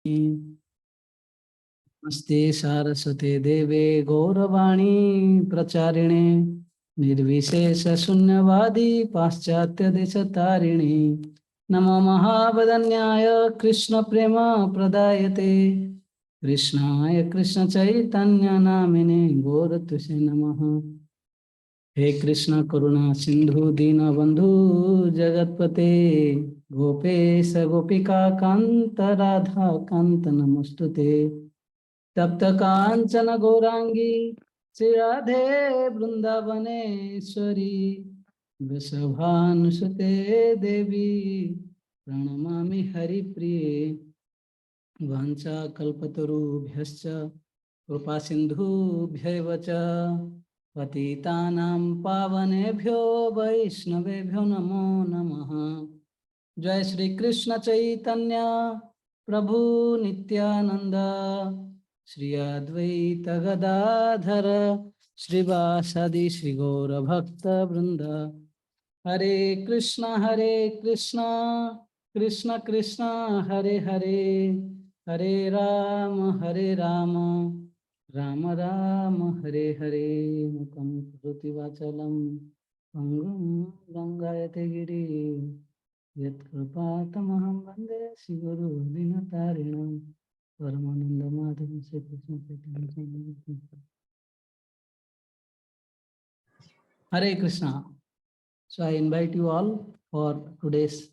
नमस्ते सारस्वते देवे गौरवाणी प्रचारिणे निर्विशेष शून्यवादी पाश्चात्य देश तारिणी नमो महावदन्याय कृष्ण प्रेम प्रदायते कृष्णाय कृष्ण चैतन्य नामिने गौरत्वसे नमः। हे कृष्ण करुणा सिंधु दीनबंधु जगतपते गोपेश गोपिका कांत राधा कांत नमस्तुते तप्त कांचन गौरांगी श्री राधे वृंदावनेश्वरी वृषभानुसुते देवी प्रणमामि हरिप्रिये वाञ्छाकल्पतरुभ्यश्च कृपा सिन्धुभ्यैव च पतितानां पावनेभ्यो वैष्णवेभ्यो नमो नमः। जय श्री कृष्ण चैतन्य प्रभु नित्यानंद श्री अद्वैत गदाधर श्रीवासादि श्री गौर भक्त वृंद। हरे कृष्ण कृष्ण कृष्ण हरे हरे हरे राम राम राम हरे हरे। मुखं करोति वाचालं पंगुं लंघयते गिरिं यत्कृपातमहं वन्दे श्रीगुरुं दीनतारिणं परमानन्दमाधवं श्रीकृष्ण चैतन्य। हरे Krishna. So I invite you all for today's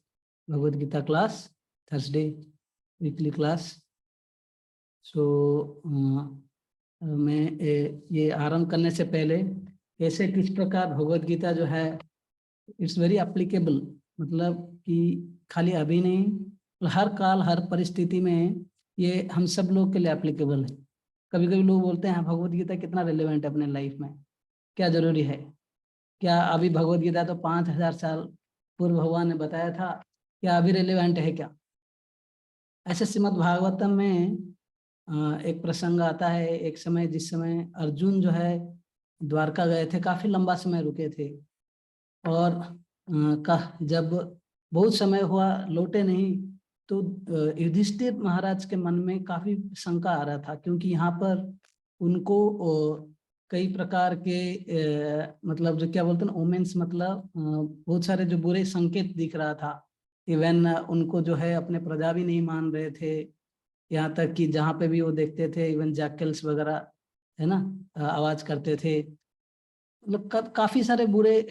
Bhagavad Gita class, Thursday weekly class. So मैं ये आरंभ करने से पहले कैसे किस प्रकार भगवद गीता जो है इट्स वेरी एप्लीकेबल, मतलब कि खाली अभी नहीं, हर काल हर परिस्थिति में ये हम सब लोग के लिए एप्लीकेबल है। कभी कभी लोग बोलते हैं भगवद गीता कितना रिलेवेंट है अपने लाइफ में, क्या जरूरी है, क्या अभी भगवद गीता तो 5000 साल पूर्व भगवान ने बताया था, क्या अभी रिलेवेंट है क्या? ऐसे श्रीमद् भागवतम में एक प्रसंग आता है, एक समय जिस समय अर्जुन जो है द्वारका गए थे, काफी लंबा समय रुके थे और जब बहुत समय हुआ लौटे नहीं तो युधिष्ठिर महाराज के मन में काफी शंका आ रहा था, क्योंकि यहाँ पर उनको कई प्रकार के मतलब जो क्या बोलते हैं ओमेंस, मतलब बहुत सारे जो बुरे संकेत दिख रहा था। इवन उनको जो है अपने प्रजा भी नहीं मान रहे थे, यहाँ तक कि जहाँ पे भी वो देखते थे इवन जैकल्स वगैरह है ना आवाज करते थे, मतलब काफी सारे बुरे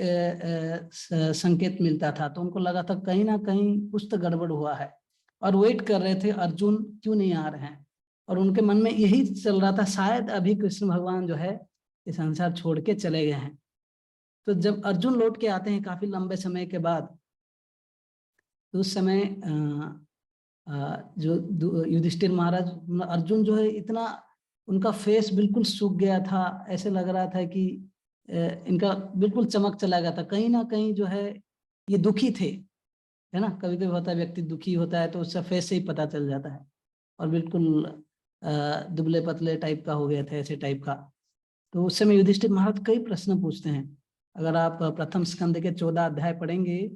संकेत मिलता था। तो उनको लगा था कहीं ना कहीं कुछ तो गड़बड़ हुआ है और वेट कर रहे थे अर्जुन क्यों नहीं आ रहे हैं, और उनके मन में यही चल रहा था शायद अभी कृष्ण भगवान जो है ये संसार छोड़ के चले गए हैं। तो जब अर्जुन लौट के आते हैं काफी लंबे समय के बाद, तो उस समय जो युधिष्ठिर महाराज, अर्जुन जो है इतना उनका फेस बिल्कुल सूख गया था, ऐसे लग रहा था कि इनका बिल्कुल चमक चला गया था, कहीं ना कहीं जो है ये दुखी थे, है ना। कभी कभी होता है व्यक्ति दुखी होता है तो उसका फेस से ही पता चल जाता है, और बिल्कुल दुबले पतले टाइप का हो गया था, ऐसे टाइप का। तो उस समय युधिष्ठिर महाराज कई प्रश्न पूछते हैं। अगर आप प्रथम स्कंद के 14 अध्याय पढ़ेंगे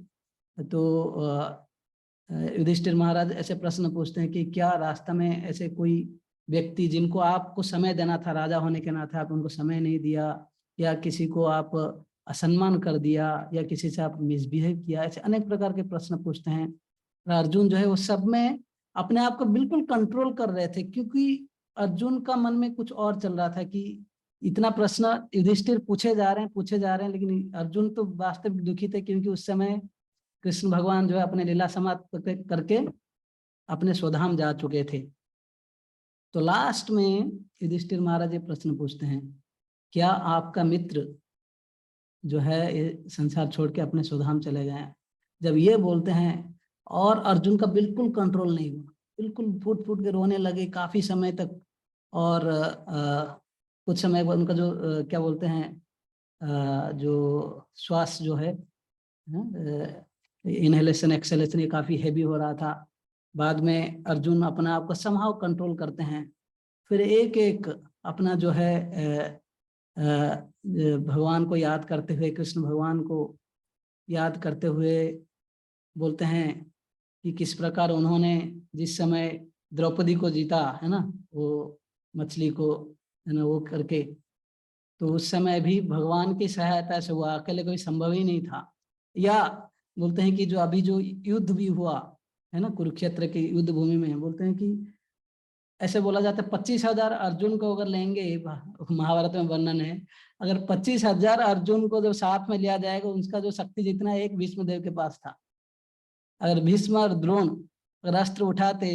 तो युधिष्ठिर महाराज ऐसे प्रश्न पूछते हैं कि क्या रास्ता में ऐसे कोई व्यक्ति जिनको आपको समय देना था, राजा होने के नाते आप उनको समय नहीं दिया, या किसी को आप असम्मान कर दिया, या किसी से आप मिसबिहेव किया, ऐसे अनेक प्रकार के प्रश्न पूछते हैं। अर्जुन जो है वो सब में अपने आप को बिल्कुल कंट्रोल कर रहे थे, क्योंकि अर्जुन का मन में कुछ और चल रहा था कि इतना प्रश्न युधिष्ठिर पूछे जा रहे हैं, लेकिन अर्जुन तो वास्तविक दुखी थे, क्योंकि उस समय कृष्ण भगवान जो है अपने लीला समाप्त करके अपने स्वधाम जा चुके थे। तो लास्ट में युधिष्ठिर महाराज ये प्रश्न पूछते हैं, क्या आपका मित्र जो है ये संसार छोड़ के अपने स्वधाम चले गए हैं? जब ये बोलते हैं और अर्जुन का बिल्कुल कंट्रोल नहीं हुआ, बिल्कुल फूट फूट के रोने लगे काफी समय तक। और कुछ समय बाद उनका जो क्या बोलते हैं जो श्वास जो है इनहेलेशन एक्सहेलेशन ये काफी हैवी हो रहा था। बाद में अर्जुन अपना आप को समहाउ कंट्रोल करते हैं, फिर एक एक अपना जो है भगवान को याद करते हुए, कृष्ण भगवान को याद करते हुए बोलते हैं कि किस प्रकार उन्होंने जिस समय द्रौपदी को जीता है ना, वो मछली को है ना वो करके, तो उस समय भी भगवान की सहायता से हुआ, अकेले कोई संभव ही नहीं था। या बोलते हैं कि जो अभी जो युद्ध भी हुआ है ना कुरुक्षेत्र की युद्ध भूमि में, बोलते हैं कि ऐसे बोला जाता है 25,000 अर्जुन को अगर लेंगे, महाभारत में वर्णन है, अगर 25,000 अर्जुन को जब साथ में लिया जाएगा, उसका जो शक्ति जितना एक भीष्मदेव के पास था। अगर भीष्म और द्रोण अगर अस्त्र उठाते,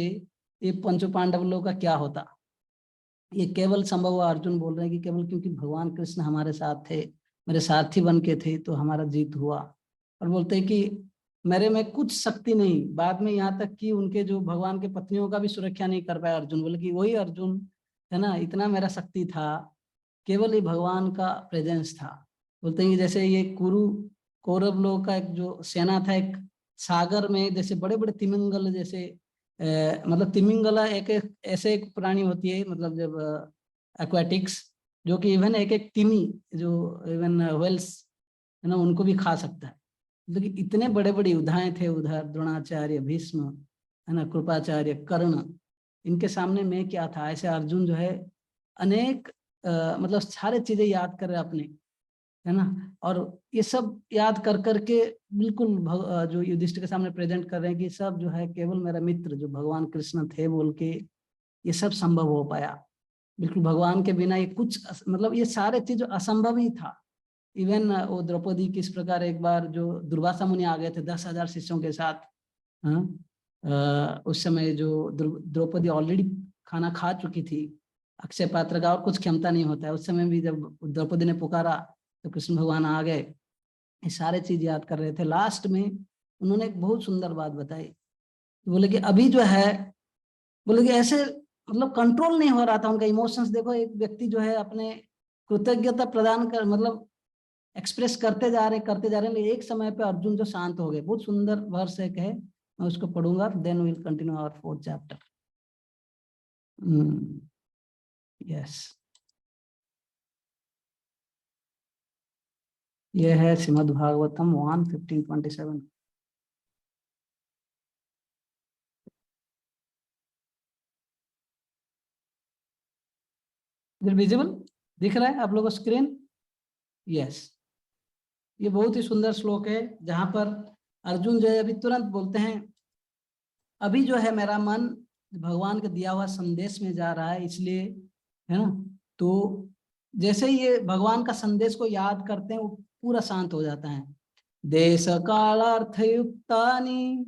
ये पंचो पांडव लोगों का क्या होता। ये केवल संभव हुआ, अर्जुन बोल रहे हैं कि केवल क्योंकि भगवान कृष्ण हमारे साथ थे, मेरे सारथी बन के थे, तो हमारा जीत हुआ। और बोलते हैं कि मेरे में कुछ शक्ति नहीं, बाद में यहाँ तक कि उनके जो भगवान के पत्नियों का भी सुरक्षा नहीं कर पाया अर्जुन, बोले कि वही अर्जुन है ना, इतना मेरा शक्ति था, केवल ये भगवान का प्रेजेंस था। बोलते हैं कि जैसे ये कुरु कौरव लोग का एक जो सेना था, एक सागर में जैसे बड़े बड़े तिमिंगल जैसे मतलब तिमिंगला एक ऐसे एक प्राणी होती है, मतलब जब एक्वाटिक्स, जो कि इवन एक तिमी जो इवन व्हेल्स है ना उनको भी खा सकता है। लेकिन इतने बड़े बड़े योद्धाएं थे उधर, द्रोणाचार्य, भीष्म है ना, कृपाचार्य, कर्ण, इनके सामने मैं क्या था। ऐसे अर्जुन जो है अनेक मतलब सारे चीजें याद कर रहे अपने, है ना, और ये सब याद कर करके बिल्कुल जो युधिष्ठिर के सामने प्रेजेंट कर रहे हैं कि सब जो है केवल मेरा मित्र जो भगवान कृष्ण थे बोल के ये सब संभव हो पाया। बिल्कुल भगवान के बिना ये कुछ मतलब ये सारे चीज असंभव ही था। इवन वो द्रौपदी किस प्रकार एक बार जो दुर्वासा मुनि आ गए थे 10,000 शिष्यों के साथ, हाँ, उस समय जो द्रौपदी ऑलरेडी खाना खा चुकी थी, अक्षय पात्र का और कुछ क्षमता नहीं होता है, उस समय भी जब द्रौपदी ने पुकारा तो कृष्ण भगवान आ गए। ये सारे चीज याद कर रहे थे। लास्ट में उन्होंने एक बहुत सुंदर बात बताई, बोले कि अभी जो है, बोले कि ऐसे मतलब कंट्रोल नहीं हो रहा था उनका इमोशंस। देखो एक व्यक्ति जो है अपने कृतज्ञता प्रदान कर मतलब एक्सप्रेस करते जा रहे हैं, एक समय पे अर्जुन जो शांत हो गए। बहुत सुंदर वर्ष एक है, मैं उसको पढ़ूंगा, then will continue our 4th chapter. Yes, ये है श्रीमद् भागवतम 1:15-27। विजिबल दिख रहा है आप लोगों को स्क्रीन? यस, ये बहुत ही सुंदर श्लोक है जहां पर अर्जुन जो है अभी तुरंत बोलते हैं, अभी जो है मेरा मन भगवान का दिया हुआ संदेश में जा रहा है, इसलिए है ना। तो जैसे ही ये भगवान का संदेश को याद करते हैं वो पूरा शांत हो जाता है। देश कालार्थ युक्तानि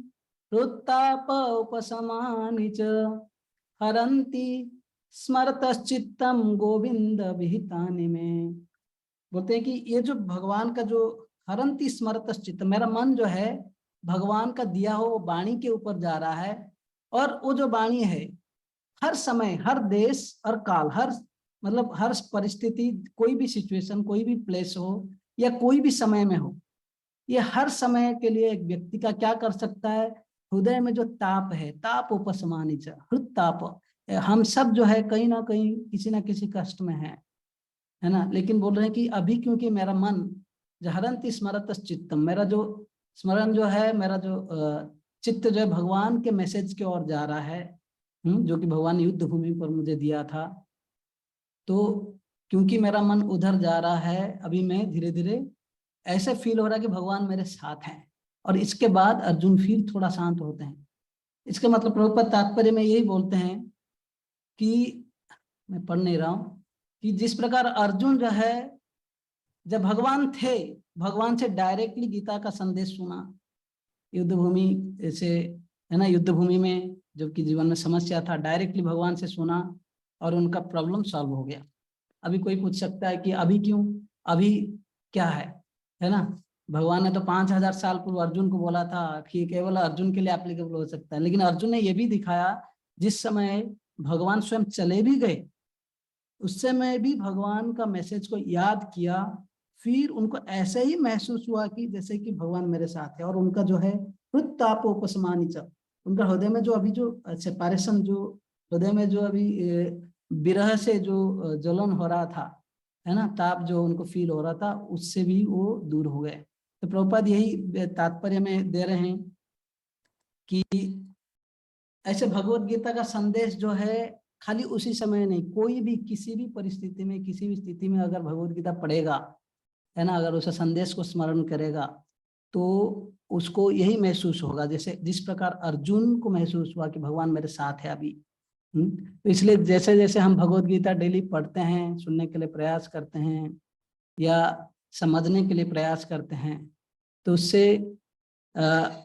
हृत्ताप उपशमानि च हरन्ति स्मरतश्चित्तम गोविंद विहितानि में। बोलते हैं कि ये जो भगवान का जो हरन्ति स्मरतश्चित्त, मेरा मन जो है भगवान का दिया हो वो वाणी के ऊपर जा रहा है, और वो जो वाणी है हर समय, हर देश और काल, हर मतलब हर परिस्थिति, कोई भी सिचुएशन, कोई भी प्लेस हो या कोई भी समय में हो, ये हर समय के लिए एक व्यक्ति का क्या कर सकता है, हृदय में जो ताप है, ताप उपशमानि च, हृत ताप, हम सब जो है कहीं ना कहीं किसी ना किसी कष्ट में है ना। लेकिन बोल रहे हैं कि अभी क्योंकि मेरा मन हरन्ति स्मरत चित्तम, मेरा जो स्मरण जो है, मेरा जो चित्त जो है भगवान के मैसेज की ओर जा रहा है, जो कि भगवान ने युद्ध भूमि पर मुझे दिया था। तो क्योंकि मेरा मन उधर जा रहा है, अभी मैं धीरे धीरे ऐसे फील हो रहा है कि भगवान मेरे साथ हैं। और इसके बाद अर्जुन फिर थोड़ा शांत होते हैं। इसके मतलब प्रभुपाद तात्पर्य में यही बोलते हैं कि मैं पढ़ नहीं रहा हूं, कि जिस प्रकार अर्जुन जो है जब भगवान थे, भगवान से डायरेक्टली गीता का संदेश सुना, युद्ध भूमि से है ना, युद्ध भूमि में जबकि जीवन में समस्या था, डायरेक्टली भगवान से सुना और उनका प्रॉब्लम सॉल्व हो गया। अभी कोई पूछ सकता है कि अभी क्यों, अभी क्या है ना। भगवान ने तो 5,000 साल पूर्व अर्जुन को बोला था कि केवल अर्जुन के लिए एप्लीकेबल हो सकता है, लेकिन अर्जुन ने यह भी दिखाया, जिस समय भगवान स्वयं चले भी गए उस समय भी भगवान का मैसेज को याद किया, फिर उनको ऐसे ही महसूस हुआ कि जैसे कि भगवान मेरे साथ है। और उनका जो है हृत्तापोपशमानिच, उनका हृदय में जो अभी जो सेपरेशन, जो हृदय में जो अभी विरह से जो जलन हो रहा था, है ना, ताप जो उनको फील हो रहा था, उससे भी वो दूर हो गए। तो प्रभुपाद यही तात्पर्य में दे रहे हैं कि ऐसे भगवत गीता का संदेश जो है खाली उसी समय नहीं, कोई भी किसी भी परिस्थिति में, किसी भी स्थिति में अगर भगवत गीता पढ़ेगा, है ना, अगर उस संदेश को स्मरण करेगा तो उसको यही महसूस होगा जैसे जिस प्रकार अर्जुन को महसूस हुआ कि भगवान मेरे साथ है अभी। तो इसलिए जैसे जैसे हम भगवत गीता डेली पढ़ते हैं, सुनने के लिए प्रयास करते हैं या समझने के लिए प्रयास करते हैं, तो उससे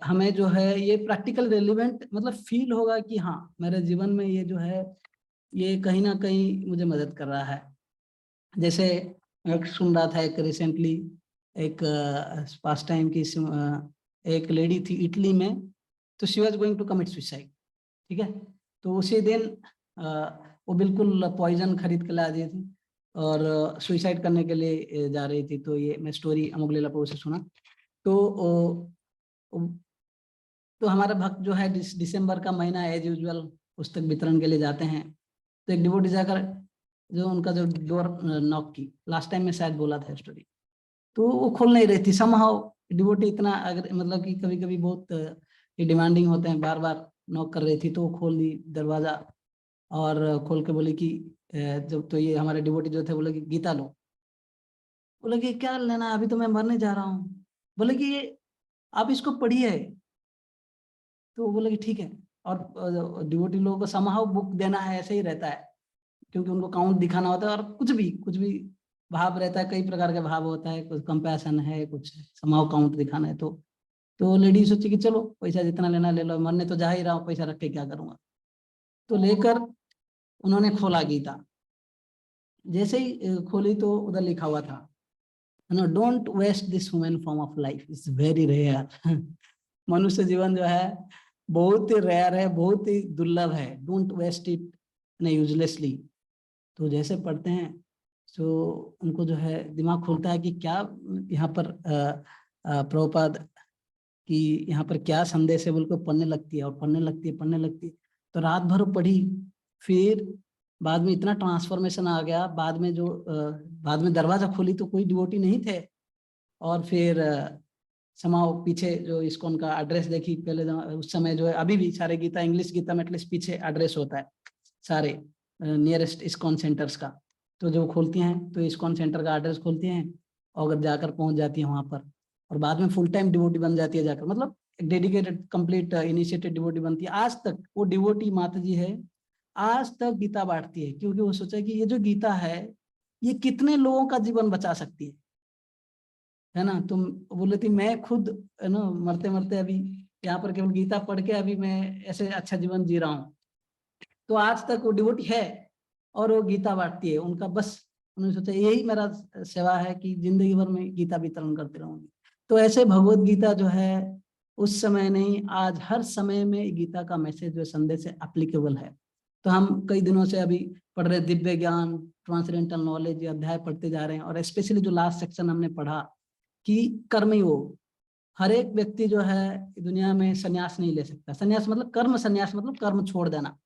हमें जो है ये प्रैक्टिकल रेलिवेंट मतलब फील होगा कि हाँ मेरे जीवन में ये जो है ये कहीं ना कहीं मुझे मदद कर रहा है। जैसे मैं सुन रहा था एक रिसेंटली एक पास टाइम की एक लेडी थी इटली में, तो she was going to commit suicide, ठीक है। तो उसी दिन वो बिल्कुल पॉइजन खरीद के ला दी थी और सुसाइड करने के लिए जा रही थी। तो ये मैं स्टोरी अमोघ लीला से सुना। तो तो हमारे भक्त जो है दिसंबर का महीना एज यूजुअल पुस्तक वितरण के लिए जाते हैं। तो एक डिवोटी जाकर जो उनका जो डोर नॉक की, लास्ट टाइम में शायद बोला था स्टोरी, तो वो खोल नहीं रही थी। समहाउ डिवोटी इतना अगर मतलब कि कभी कभी बहुत डिमांडिंग होते हैं, बार बार नॉक कर रही थी, तो वो खोल दी दरवाजा और खोल के बोले कि जब तो ये हमारे डिवोटी जो थे बोले कि गीता लो। बोले कि क्या लेना, अभी तो मैं मरने जा रहा हूँ। बोले कि ये आप इसको पढ़िए। तो वो बोले कि ठीक है। और डिवोटी लोगों को समहाउ बुक देना है, ऐसे ही रहता है, क्योंकि उनको काउंट दिखाना होता है और कुछ भी भाव रहता है, कई प्रकार के भाव होता है, कुछ कंपैशन है, कुछ समहाउ काउंट दिखाना है। तो लेडी सोची कि चलो पैसा जितना लेना ले लो, मरने तो जा ही रहा हूँ, पैसा रख के क्या करूंगा। तो लेकर उन्होंने खोला गीता। जैसे ही खोली तो उधर लिखा हुआ था, no don't waste this human form of life, it's very rare. मनुष्य जीवन जो है बहुत ही रेयर है, बहुत ही दुर्लभ है, डोंट वेस्ट इट यूजलेसली। तो जैसे पढ़ते हैं तो उनको जो है दिमाग खुलता है कि क्या यहाँ पर प्रभुपाद कि यहाँ पर क्या संदेश है, बिल्कुल पढ़ने लगती है और पढ़ने लगती है। तो रात भर पढ़ी, फिर बाद में इतना ट्रांसफॉर्मेशन आ गया। बाद में दरवाजा खोली तो कोई डिवोटी नहीं थे। और फिर समाओ पीछे जो इस्कॉन का एड्रेस देखी, पहले उस समय जो है, अभी भी सारे गीता इंग्लिश गीता में एटलीस्ट पीछे एड्रेस होता है सारे नियरेस्ट इस्कॉन सेंटर्स का। तो जो खोलती हैं तो इस्कॉन सेंटर का एड्रेस खोलती हैं और अगर जाकर पहुंच जाती है वहां पर, और बाद में फुल टाइम डिवोटी बन जाती है जाकर, मतलब एक डेडिकेटेड कंप्लीट इनिशिएटेड डिवोटी बनती है। आज तक वो डिवोटी माता जी है, आज तक गीता बांटती है, क्योंकि वो सोचा कि ये जो गीता है ये कितने लोगों का जीवन बचा सकती है ना। तुम बोले थी मैं खुद है ना मरते मरते अभी यहाँ पर केवल गीता पढ़ के अभी मैं ऐसे अच्छा जीवन जी रहा हूँ। तो आज तक वो डिवोटी है और वो गीता बांटती है। उनका बस उन्होंने सोचा यही मेरा सेवा है कि जिंदगी भर में गीता वितरण करते रहूंगी। तो ऐसे भगवत गीता जो है उस समय नहीं, आज हर समय में गीता का मैसेज जो संदेश है एप्लीकेबल है। तो हम कई दिनों से अभी पढ़ रहे दिव्य ज्ञान, ट्रांसडेंटल नॉलेज, ये अध्याय पढ़ते जा रहे हैं। और स्पेशली जो लास्ट सेक्शन हमने पढ़ा कि कर्मयोग, हर एक व्यक्ति जो है दुनिया में संन्यास नहीं ले सकता। संन्यास मतलब कर्म संन्यास, मतलब कर्म छोड़ देना,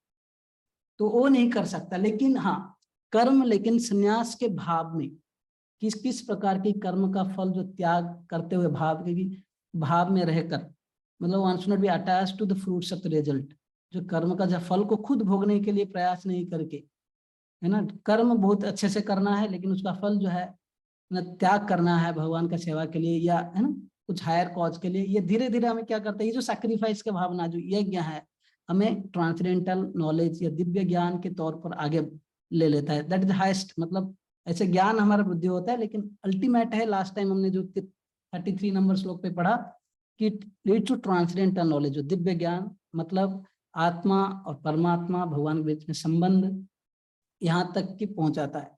तो वो नहीं कर सकता। लेकिन हाँ कर्म, लेकिन संन्यास के भाव में किस किस प्रकार की कर्म का फल जो त्याग करते हुए भाव में रहकर, मतलब one should not be attached to the fruits of the result, जो कर्म का जो फल को खुद भोगने के लिए प्रयास नहीं करके, है ना, कर्म बहुत अच्छे से करना है लेकिन उसका फल जो है ना त्याग करना है भगवान का सेवा के लिए, या है ना कुछ हायर कॉज के लिए। ये धीरे धीरे हमें क्या करता है, ये जो सैक्रिफाइस का भावना जो यज्ञ है हमें ट्रांसडेंटल नॉलेज या दिव्य ज्ञान के तौर पर आगे ले लेता है। दैट इज हाइस्ट, मतलब ऐसे ज्ञान हमारा वृद्धि होता है, लेकिन अल्टीमेट है, लास्ट टाइम हमने जो 33 नंबर श्लोक पे पढ़ा कि लीड टू ट्रांसडेंटल नॉलेज, जो दिव्य ज्ञान मतलब आत्मा और परमात्मा भगवान के बीच में संबंध यहाँ तक की पहुंचाता है।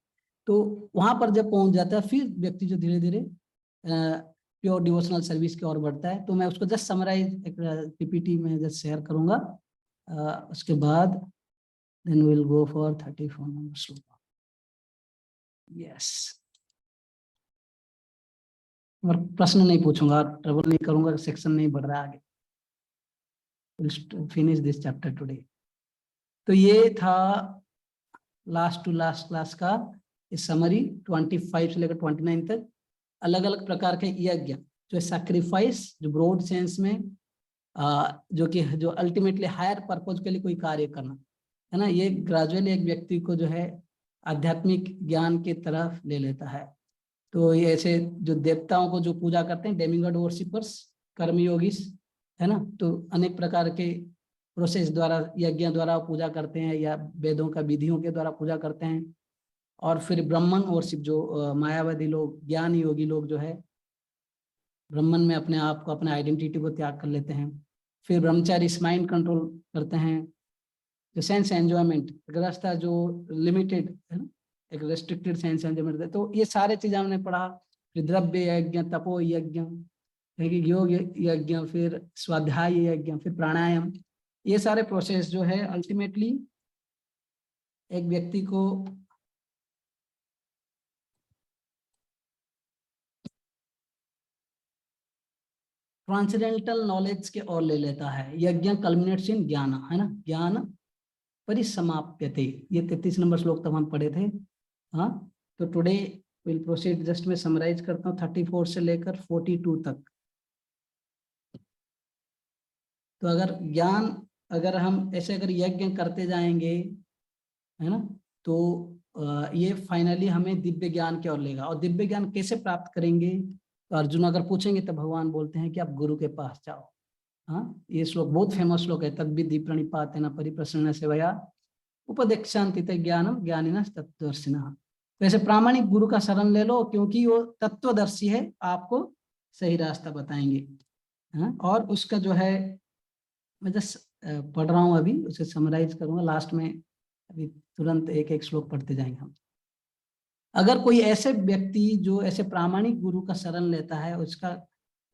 तो वहां पर जब पहुंच जाता है फिर व्यक्ति जो धीरे धीरे प्योर डिवोशनल सर्विस की ओर बढ़ता है। तो मैं उसको जस्ट समराइज एक पीपीटी में जस्ट शेयर करूंगा, उसके बाद then will go for 34 number श्लोक। यस, और प्रश्न नहीं पूछूंगा, ट्रबल नहीं करूंगा, सेक्शन नहीं बढ़ रहा आगे। Finish this chapter today. तो ये था लास्ट टू लास्ट क्लास का इस समरी 25 से लेकर 29 तक। अलग अलग प्रकार के यज्ञ जो सैक्रिफाइस, जो ब्रॉड सेंस में जो कि जो अल्टीमेटली हायर पर्पज के लिए कोई कार्य करना, है ना, ये ग्रेजुअली एक व्यक्ति को जो है आध्यात्मिक ज्ञान की तरफ ले लेता है। तो ये ऐसे जो देवताओं को जो पूजा करते हैं, डेमिगॉड वर्शिपर्स, कर्मयोगीस, है ना, तो अनेक प्रकार के प्रोसेस द्वारा, यज्ञ द्वारा पूजा करते हैं या वेदों का विधियों के द्वारा पूजा करते हैं। और फिर ब्राह्मण वर्शिप, जो मायावादी लोग, ज्ञान योगी लोग जो है ब्राह्मण में अपने आप को, अपने आइडेंटिटी को त्याग कर लेते हैं। फिर ब्रह्मचारी माइंड कंट्रोल करते हैं, जो सेंस एंजॉयमेंट, गृहस्थ जो लिमिटेड है ना, एक रेस्ट्रिक्टेड सेंस एंजॉयमेंट है। तो ये सारे चीजें हमने पढ़ा। फिर द्रव्य यज्ञ, तपो यज्ञ, योग यज्ञ, फिर स्वाध्याय यज्ञ, फिर प्राणायाम, ये सारे प्रोसेस जो है अल्टीमेटली एक व्यक्ति को ट्रांसेंडेंटल नॉलेज के ओर ले लेता है। यज्ञ कल्मिनेट्स इन ज्ञान, है ना, ज्ञान परिसमाप्यते, ये 33 नंबर श्लोक तक हम पढ़े थे। हाँ, तो टुडे विल प्रोसीड, जस्ट मैं समराइज करता हूँ 34 से लेकर 42 तक। तो अगर ज्ञान, अगर हम ऐसे अगर यज्ञ करते जाएंगे, है ना, तो ये फाइनली हमें दिव्य ज्ञान की ओर लेगा। और दिव्य ज्ञान कैसे प्राप्त करेंगे, तो अर्जुन अगर पूछेंगे तो भगवान बोलते हैं कि आप गुरु के पास जाओ। हाँ, ये श्लोक बहुत फेमस श्लोक है, तद्विद्धि प्रणिपातेन परिप्रसन्न सेवया उपदेक्षान्ति ज्ञानम ज्ञानिनः तत्त्वदर्शिनः। वैसे प्रामाणिक गुरु का शरण ले लो, क्योंकि वो तत्वदर्शी है, आपको सही रास्ता बताएंगे। हाँ, और उसका जो है मैं जस्ट पढ़ रहा हूँ अभी, उसे समराइज करूंगा लास्ट में, अभी तुरंत एक एक श्लोक पढ़ते जाएंगे हम। अगर कोई ऐसे व्यक्ति जो ऐसे प्रामाणिक गुरु का शरण लेता है, उसका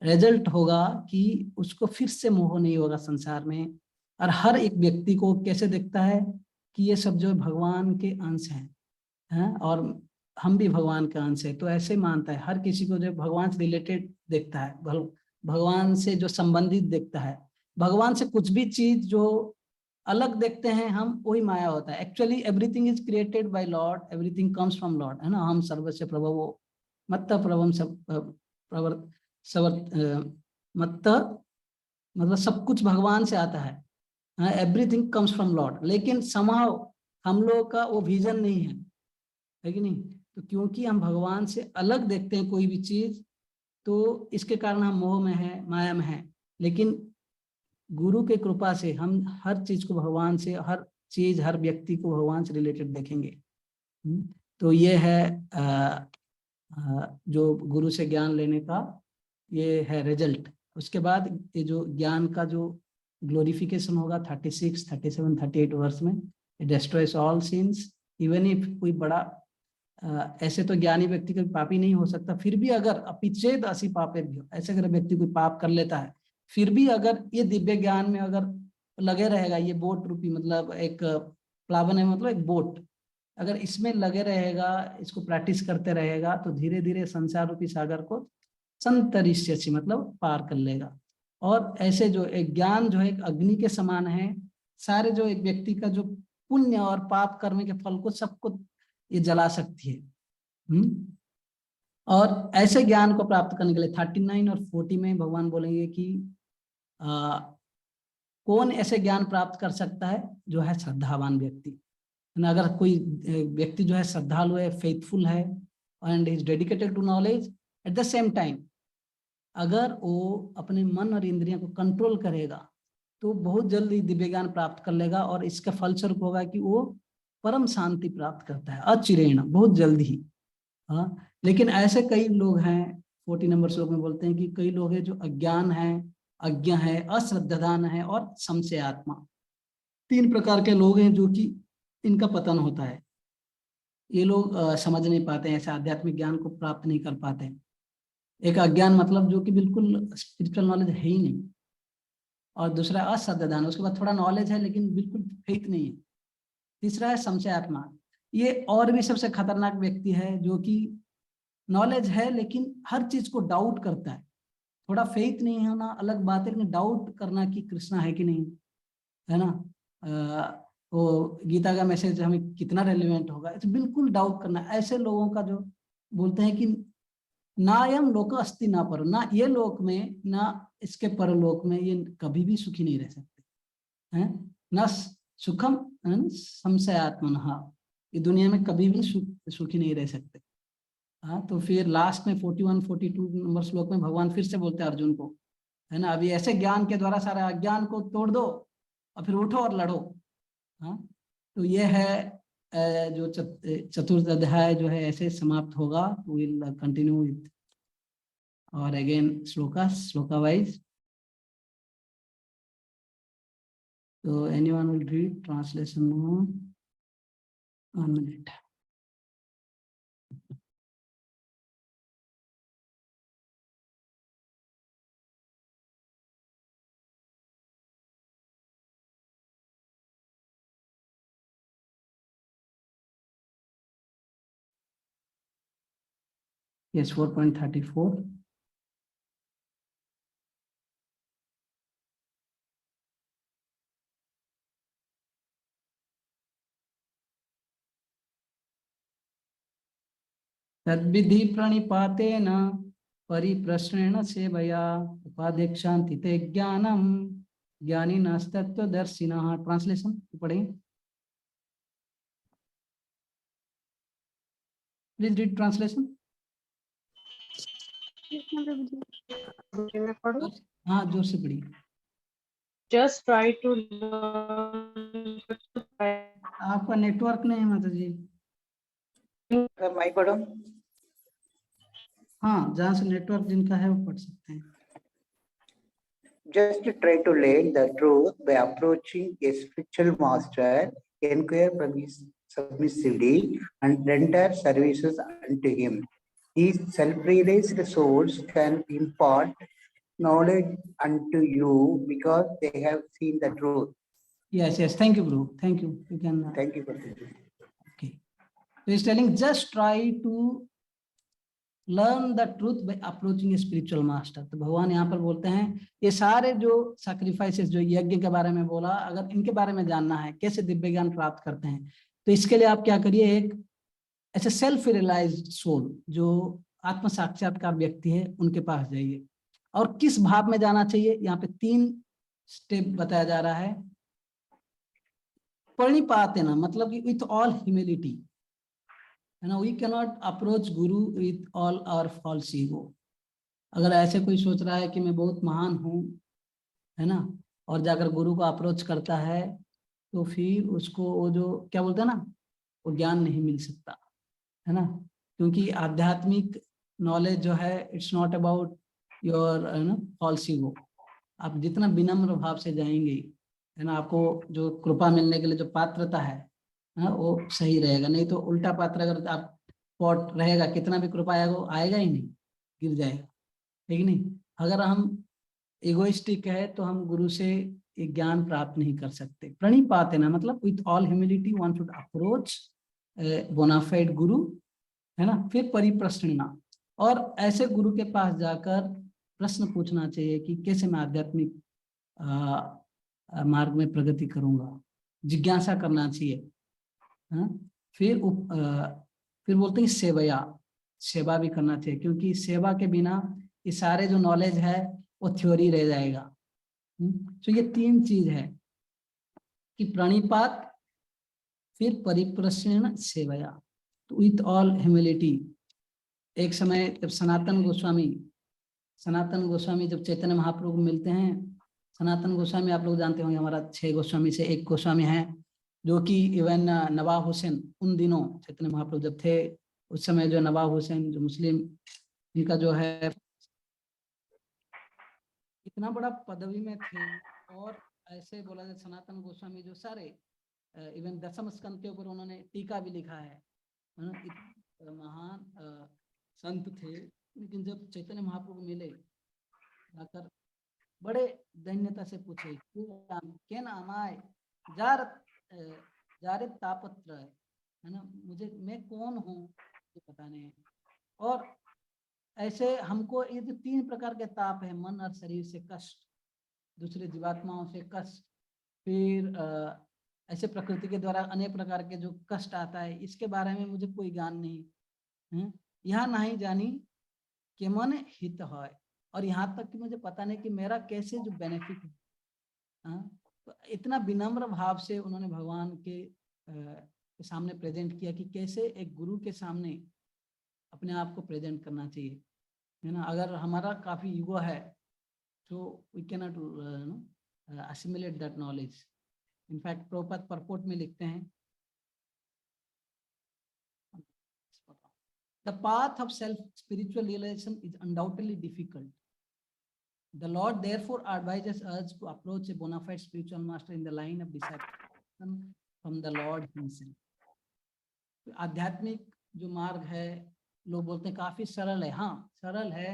रिजल्ट होगा कि उसको फिर से मोह नहीं होगा संसार में। और हर एक व्यक्ति को कैसे देखता है कि ये सब जो भगवान के अंश हैं, और हम भी भगवान के अंश है, तो ऐसे मानता है। हर किसी को जो भगवान से रिलेटेड देखता है, भगवान से जो संबंधित देखता है। भगवान से कुछ भी चीज जो अलग देखते हैं हम, वही माया होता है। Actually everything is created by Lord, everything comes from Lord, है ना। हम सर्वस्य प्रभवो मत्त प्रभम सब प्रवर्त सवर्त मत्त, मतलब सब कुछ भगवान से आता है, एवरीथिंग कम्स फ्रॉम लॉर्ड। लेकिन समहाउ हम लोगों का वो विजन नहीं है कि नहीं। तो क्योंकि हम भगवान से अलग देखते हैं कोई भी चीज, तो इसके कारण हम मोह में है, माया में है। लेकिन गुरु के कृपा से हम हर चीज को भगवान से, हर चीज, हर व्यक्ति को भगवान से रिलेटेड देखेंगे। तो ये है जो गुरु से ज्ञान लेने का ये है रिजल्ट। उसके बाद ये जो ज्ञान का जो ग्लोरिफिकेशन होगा 36, 37, 38 वर्ष में, destroys all since. Even if कोई बड़ा ऐसे तो ज्ञानी व्यक्ति कोई पापी नहीं हो सकता, फिर भी अगर अपिच्छेद असी पापे भी हो, ऐसे अगर व्यक्ति कोई पाप कर लेता है, फिर भी अगर ये दिव्य ज्ञान में अगर लगे रहेगा, ये बोट रूपी, मतलब एक प्लावन है, मतलब एक बोट, अगर इसमें लगे रहेगा, इसको प्रैक्टिस करते रहेगा, तो धीरे धीरे संसार रूपी सागर को संतरिष्यसि, मतलब पार कर लेगा। और ऐसे जो एक ज्ञान जो है एक अग्नि के समान है, सारे जो एक व्यक्ति का जो पुण्य और पाप कर्म के फल को सबको ये जला सकती है। और ऐसे ज्ञान को प्राप्त करने के लिए 39 और 40 में भगवान बोलेंगे कि कौन ऐसे ज्ञान प्राप्त कर सकता है, जो है श्रद्धावान व्यक्ति। अगर कोई व्यक्ति जो है श्रद्धालु है, फेथफुल है, and is dedicated to knowledge, at the same time अगर वो अपने मन और इंद्रियों को कंट्रोल करेगा, तो बहुत जल्दी दिव्य ज्ञान प्राप्त कर लेगा। और इसका फलस्वरूप होगा कि वो परम शांति प्राप्त करता है अचिरेण, बहुत जल्दी ही। हाँ, लेकिन ऐसे कई लोग हैं, 40 नंबर श्लोक में बोलते हैं कि कई लोग हैं जो अज्ञान है, अज्ञ है, अश्रद्धान है और संशयात्मा, 3 प्रकार के लोग हैं जो कि इनका पतन होता है। ये लोग समझ नहीं पाते हैं, ऐसे आध्यात्मिक ज्ञान को प्राप्त नहीं कर पाते हैं। एक अज्ञान मतलब जो कि बिल्कुल स्पिरिचुअल नॉलेज है ही नहीं, और दूसरा अश्रद्धान, उसके बाद थोड़ा नॉलेज है लेकिन बिल्कुल फेथ नहीं है। तीसरा है संशयात्मा, ये और भी सबसे खतरनाक व्यक्ति है, जो कि नॉलेज है लेकिन हर चीज को डाउट करता है। थोड़ा फेथ नहीं होना अलग बात है, लेकिन डाउट करना कि कृष्णा है कि नहीं, है ना, वो गीता का मैसेज हमें कितना रेलिवेंट होगा, तो बिल्कुल डाउट करना। ऐसे लोगों का जो बोलते हैं कि ना यम लोक अस्ति ना पर, ना ये लोक में, ना इसके परलोक में ये कभी भी सुखी नहीं रह सकते हैं। न सुखम संशयात्मनः, ये दुनिया में कभी भी सुखी नहीं रह सकते। हाँ, तो फिर लास्ट में 41-42 नंबर श्लोक में भगवान फिर से बोलते हैं अर्जुन को, है ना, अभी ऐसे ज्ञान के द्वारा सारे अज्ञान को तोड़ दो और फिर उठो और लड़ो। हाँ, तो ये है जो चतुर्थ अध्याय जो है ऐसे समाप्त होगा। विल कंटिन्यू विथ और अगेन श्लोका वाइज। तो anyone will read translation? 1 minute. Yes, 4.34. तद्विधि प्रणिपातेन परिप्रश्नेन सेवया उपादेक्षान्ति ते ज्ञानम ज्ञानिनस्तत्त्वदर्शिनः। ट्रांसलेशन पढ़ें प्लीज, रीड ट्रांसलेशन। मैं पढ़ूं? हाँ, जोर से पढ़िए। Just try to आपका नेटवर्क नहीं है माता जी। मैं पढ़ूं? हाँ, जहाँ से नेटवर्क जिनका है वो पढ़ सकते हैं। Just try to learn the truth by approaching a spiritual master, inquire from his submissively, and render services unto him. His self-realized souls can impart knowledge unto you because they have seen the truth. Yes, yes. Thank you, bro. Thank you. You can. Thank you, Bhakti. Okay. So he's telling, just try to learn the truth by approaching a spiritual master. तो भगवान यहाँ पर बोलते हैं ये सारे जो sacrifices जो यज्ञ के बारे में बोला, अगर इनके बारे में जानना है कैसे दिव्य ज्ञान प्राप्त करते हैं, तो इसके लिए आप क्या करिए, एक ऐसे सेल्फ रियलाइज्ड सोल जो आत्म साक्षात्कार व्यक्ति है उनके पास जाइए। और किस भाव में जाना चाहिए, यहाँ पे 3 स्टेप बताया जा रहा है। प्रणिपातेन मतलब कि विथ ऑल ह्यूमिलिटी, है ना, we can not approach guru with all our false ego. अगर ऐसे कोई सोच रहा है कि मैं बहुत महान हूँ, है ना, और जाकर गुरु को अप्रोच करता है, तो फिर उसको वो जो क्या बोलते हैं ना, वो ज्ञान नहीं मिल सकता, है ना। क्योंकि आध्यात्मिक नॉलेज जो है it's not about your false ego. आप जितना विनम्र भाव से जाएंगे, है ना, आपको जो कृपा मिलने के लिए जो पात्रता है वो सही रहेगा। नहीं तो उल्टा पात्र अगर आप पॉट रहेगा, कितना भी कृपा आएगा वो आएगा ही नहीं, गिर जाएगा, ठीक नहीं। अगर हम इगोइस्टिक है तो हम गुरु से ज्ञान प्राप्त नहीं कर सकते। प्रणिपातेन मतलब with all humility one should approach bona fide guru, है ना। फिर परिप्रश्नना, और ऐसे गुरु के पास जाकर प्रश्न पूछना चाहिए कि कैसे मैं आध्यात्मिक मार्ग में प्रगति करूंगा, जिज्ञासा करना चाहिए। हाँ? फिर बोलते हैं सेवया, सेवा भी करना चाहिए, क्योंकि सेवा के बिना ये सारे जो नॉलेज है वो थ्योरी रह जाएगा। तो ये 3 चीज है कि प्रणिपात, फिर परिप्रश्न, सेवया, तो विथ ऑल ह्यूमिलिटी। एक समय जब सनातन गोस्वामी जब चैतन्य महाप्रभु को मिलते हैं, सनातन गोस्वामी आप लोग जानते होंगे, हमारा 6 गोस्वामी से एक गोस्वामी है जो कि इवन नवाब हुसैन, उन दिनों चैतन्य महाप्रभु जब थे उस समय जो नवाब हुसैन जो मुस्लिम, इनका जो है इतना बड़ा पदवी में थे। और ऐसे बोला जाए सनातन गोस्वामी जो सारे इवन दशम स्कंद के ऊपर उन्होंने टीका भी लिखा है, महान संत थे। लेकिन जब चैतन्य महाप्रभु मिले, जाकर बड़े दैन्यता से पूछे के नाम आए जारे तापत्र, है ना, मैं कौन हूँ ये पता नहीं है। और ऐसे हमको ये जो 3 प्रकार के ताप है, मन और शरीर से कष्ट, दूसरे जीवात्माओं से कष्ट, फिर ऐसे प्रकृति के द्वारा अनेक प्रकार के जो कष्ट आता है, इसके बारे में मुझे कोई ज्ञान नहीं है। यहाँ नहीं जानी के मन हित है, और यहाँ तक कि मुझे पता नहीं कि मेरा कैसे जो बेनिफिट है। हाँ, तो इतना विनम्र भाव से उन्होंने भगवान के सामने प्रेजेंट किया कि कैसे एक गुरु के सामने अपने आप को प्रेजेंट करना चाहिए, है ना। अगर हमारा काफी ईगो है तो we can not assimilate that knowledge. In fact Prabhupada purport में लिखते हैं, the path of self spiritual realization is undoubtedly difficult. The Lord therefore advises us to approach a bona fide spiritual master in the line of discipleship from the Lord himself. आध्यात्मिक जो मार्ग है, लोग बोलते हैं काफी सरल है। हाँ, सरल है,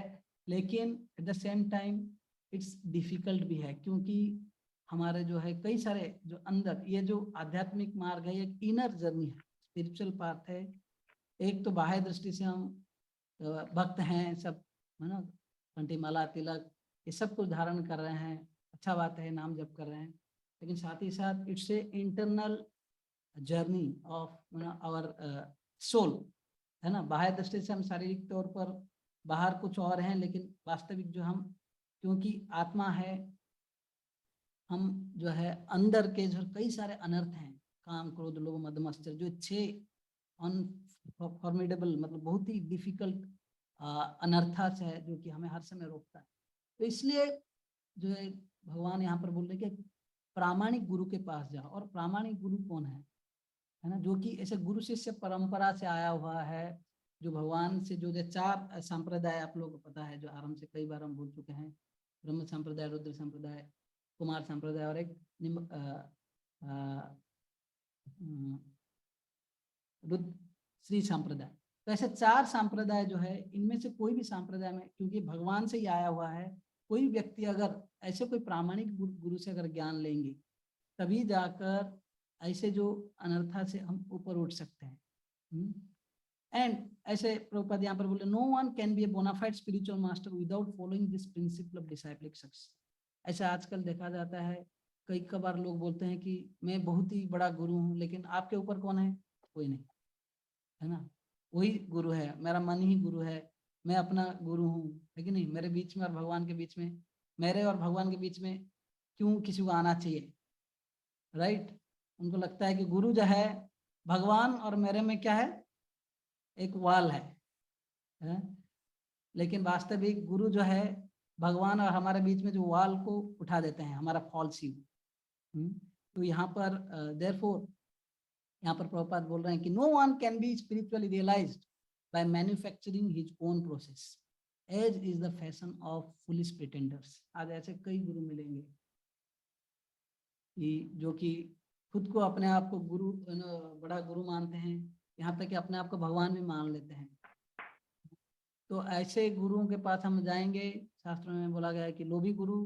लेकिन eight the same time it's difficult भी है, क्योंकि हमारे जो है कई सारे जो अंदर, ये जो आध्यात्मिक मार्ग है, एक इनर जर्नी है, स्पिरिचुअल पाथ है। एक तो बाह्य दृष्टि से हम भक्त हैं सब, है ना, कंठीमाला तिलक ये सब कुछ धारण कर रहे हैं, अच्छा बात है, नाम जप कर रहे हैं, लेकिन साथ ही साथ it's a internal journey of our soul, है ना। बाह्य दृष्टि से हम शारीरिक तौर पर बाहर कुछ और हैं, लेकिन वास्तविक जो हम, क्योंकि आत्मा है, हम जो है अंदर के जो कई सारे अनर्थ हैं, काम क्रोध लोभ मद मत्सर, जो 6 अनफॉर्मिडेबल मतलब बहुत ही डिफिकल्ट अनर्थास है, जो कि हमें हर समय रोकता है। तो इसलिए जो है भगवान यहाँ पर बोल रहे कि प्रामाणिक गुरु के पास जाओ। और प्रामाणिक गुरु कौन है ना, जो कि ऐसे गुरु शिष्य परंपरा से आया हुआ है, जो भगवान से जो 4 संप्रदाय आप लोगों को पता है, जो आरंभ से कई बार हम बोल चुके हैं, ब्रह्म संप्रदाय, रुद्र संप्रदाय, कुमार संप्रदाय और एक रुद्र श्री संप्रदाय। तो ऐसे 4 संप्रदाय जो है, इनमें से कोई भी संप्रदाय में, क्योंकि भगवान से ही आया हुआ है, कोई व्यक्ति अगर ऐसे कोई प्रामाणिक गुरु से अगर ज्ञान लेंगे, तभी जाकर ऐसे जो अनर्था से हम ऊपर उठ सकते हैं। एंड ऐसे प्रभुपाद यहाँ पर बोले, no one can be a bona fide spiritual master without following this principle of disciplic succession. ऐसा आजकल देखा जाता है, कई बार लोग बोलते हैं कि मैं बहुत ही बड़ा गुरु हूँ, लेकिन आपके ऊपर कौन है? कोई नहीं, है ना। वही गुरु है, मेरा मन ही गुरु है, मैं अपना गुरु हूँ, है कि नहीं। मेरे बीच में और भगवान के बीच में, मेरे और भगवान के बीच में क्यों किसी को आना चाहिए, राइट। उनको लगता है कि गुरु जो है, भगवान और मेरे में क्या है, एक वाल है? लेकिन वास्तविक गुरु जो है, भगवान और हमारे बीच में जो वाल को उठा देते हैं, हमारा फॉल्स यू। तो यहाँ पर देयरफॉर यहाँ पर प्रभुपाद बोल रहे हैं कि no one can be spiritually realized by manufacturing his own process as is the fashion of foolish pretenders. आज ऐसे कई गुरु मिलेंगे कि जो कि खुद को अपने आप को गुरु, बड़ा गुरु मानते हैं, यहाँ तक कि अपने आप को भगवान भी मान लेते हैं। तो ऐसे गुरुओं के पास हम जाएंगे, शास्त्रों में बोला गया है कि लोभी गुरु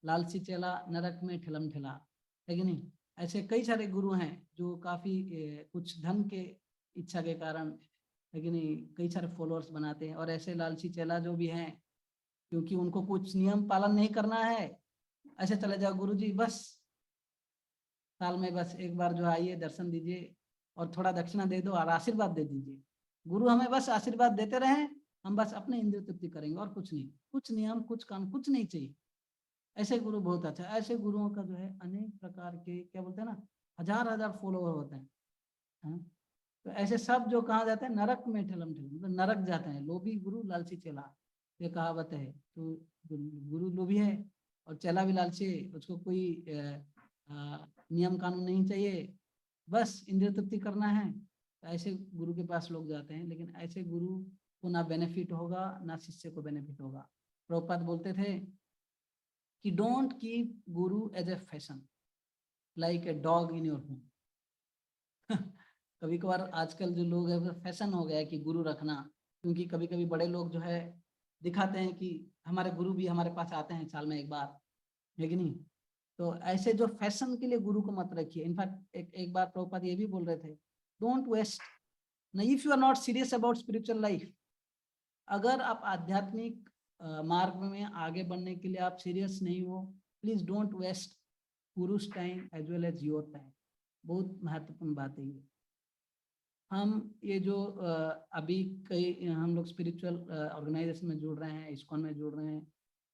लालची चेला नरक में ठिलम ठिला, है कि नहीं। ऐसे कई सारे गुरु हैं जो काफी कुछ धन के इच्छा के कारण, है कि नहीं, कई सारे फॉलोअर्स बनाते हैं। और ऐसे लालची चेला जो भी हैं, क्योंकि उनको कुछ नियम पालन नहीं करना है, ऐसे चले जाओ गुरु जी, बस साल में बस एक बार जो आइए, दर्शन दीजिए और थोड़ा दक्षिणा दे दो और आशीर्वाद दे दीजिए। गुरु हमें बस आशीर्वाद देते रहें, हम बस अपने इंद्रिय तृप्ति करेंगे और कुछ नहीं, कुछ नियम कुछ कानून कुछ नहीं चाहिए। ऐसे गुरु बहुत अच्छा। ऐसे गुरुओं का जो है अनेक प्रकार के, क्या बोलते हैं ना, हजार फॉलोवर होते हैं, हाँ? तो ऐसे सब जो कहा जाते हैं नरक में ठिलम ठिलम, मतलब नरक जाते हैं। लोभी गुरु लालची चेला, ये कहावत है। तो गुरु लोभी है और चेला भी लालची है, उसको कोई नियम कानून नहीं चाहिए, बस इंद्रिय तृप्ति करना है। तो ऐसे गुरु के पास लोग जाते हैं, लेकिन ऐसे गुरु को ना बेनिफिट होगा ना शिष्य को बेनिफिट होगा। प्रभुपाद बोलते थे कि don't keep guru as a fashion like a dog in your home. कभी कभार आजकल जो लोग है, फैशन हो गया है कि गुरु रखना, क्योंकि कभी कभी बड़े लोग जो है दिखाते हैं कि हमारे गुरु भी हमारे पास आते हैं साल में एक बार, है कि नहीं। तो ऐसे जो फैशन के लिए गुरु को मत रखिए। इनफैक्ट एक बार प्रभुपाद ये भी बोल रहे थे, डोंट वेस्ट ना, if you are not serious about spiritual life, अगर आप आध्यात्मिक मार्ग में आगे बढ़ने के लिए आप सीरियस नहीं हो, please don't waste guru's time as well as your time. बहुत महत्वपूर्ण बात है ये। हम ये जो अभी कई हम लोग स्पिरिचुअल ऑर्गेनाइजेशन में जुड़ रहे हैं, इस्कॉन में जुड़ रहे हैं,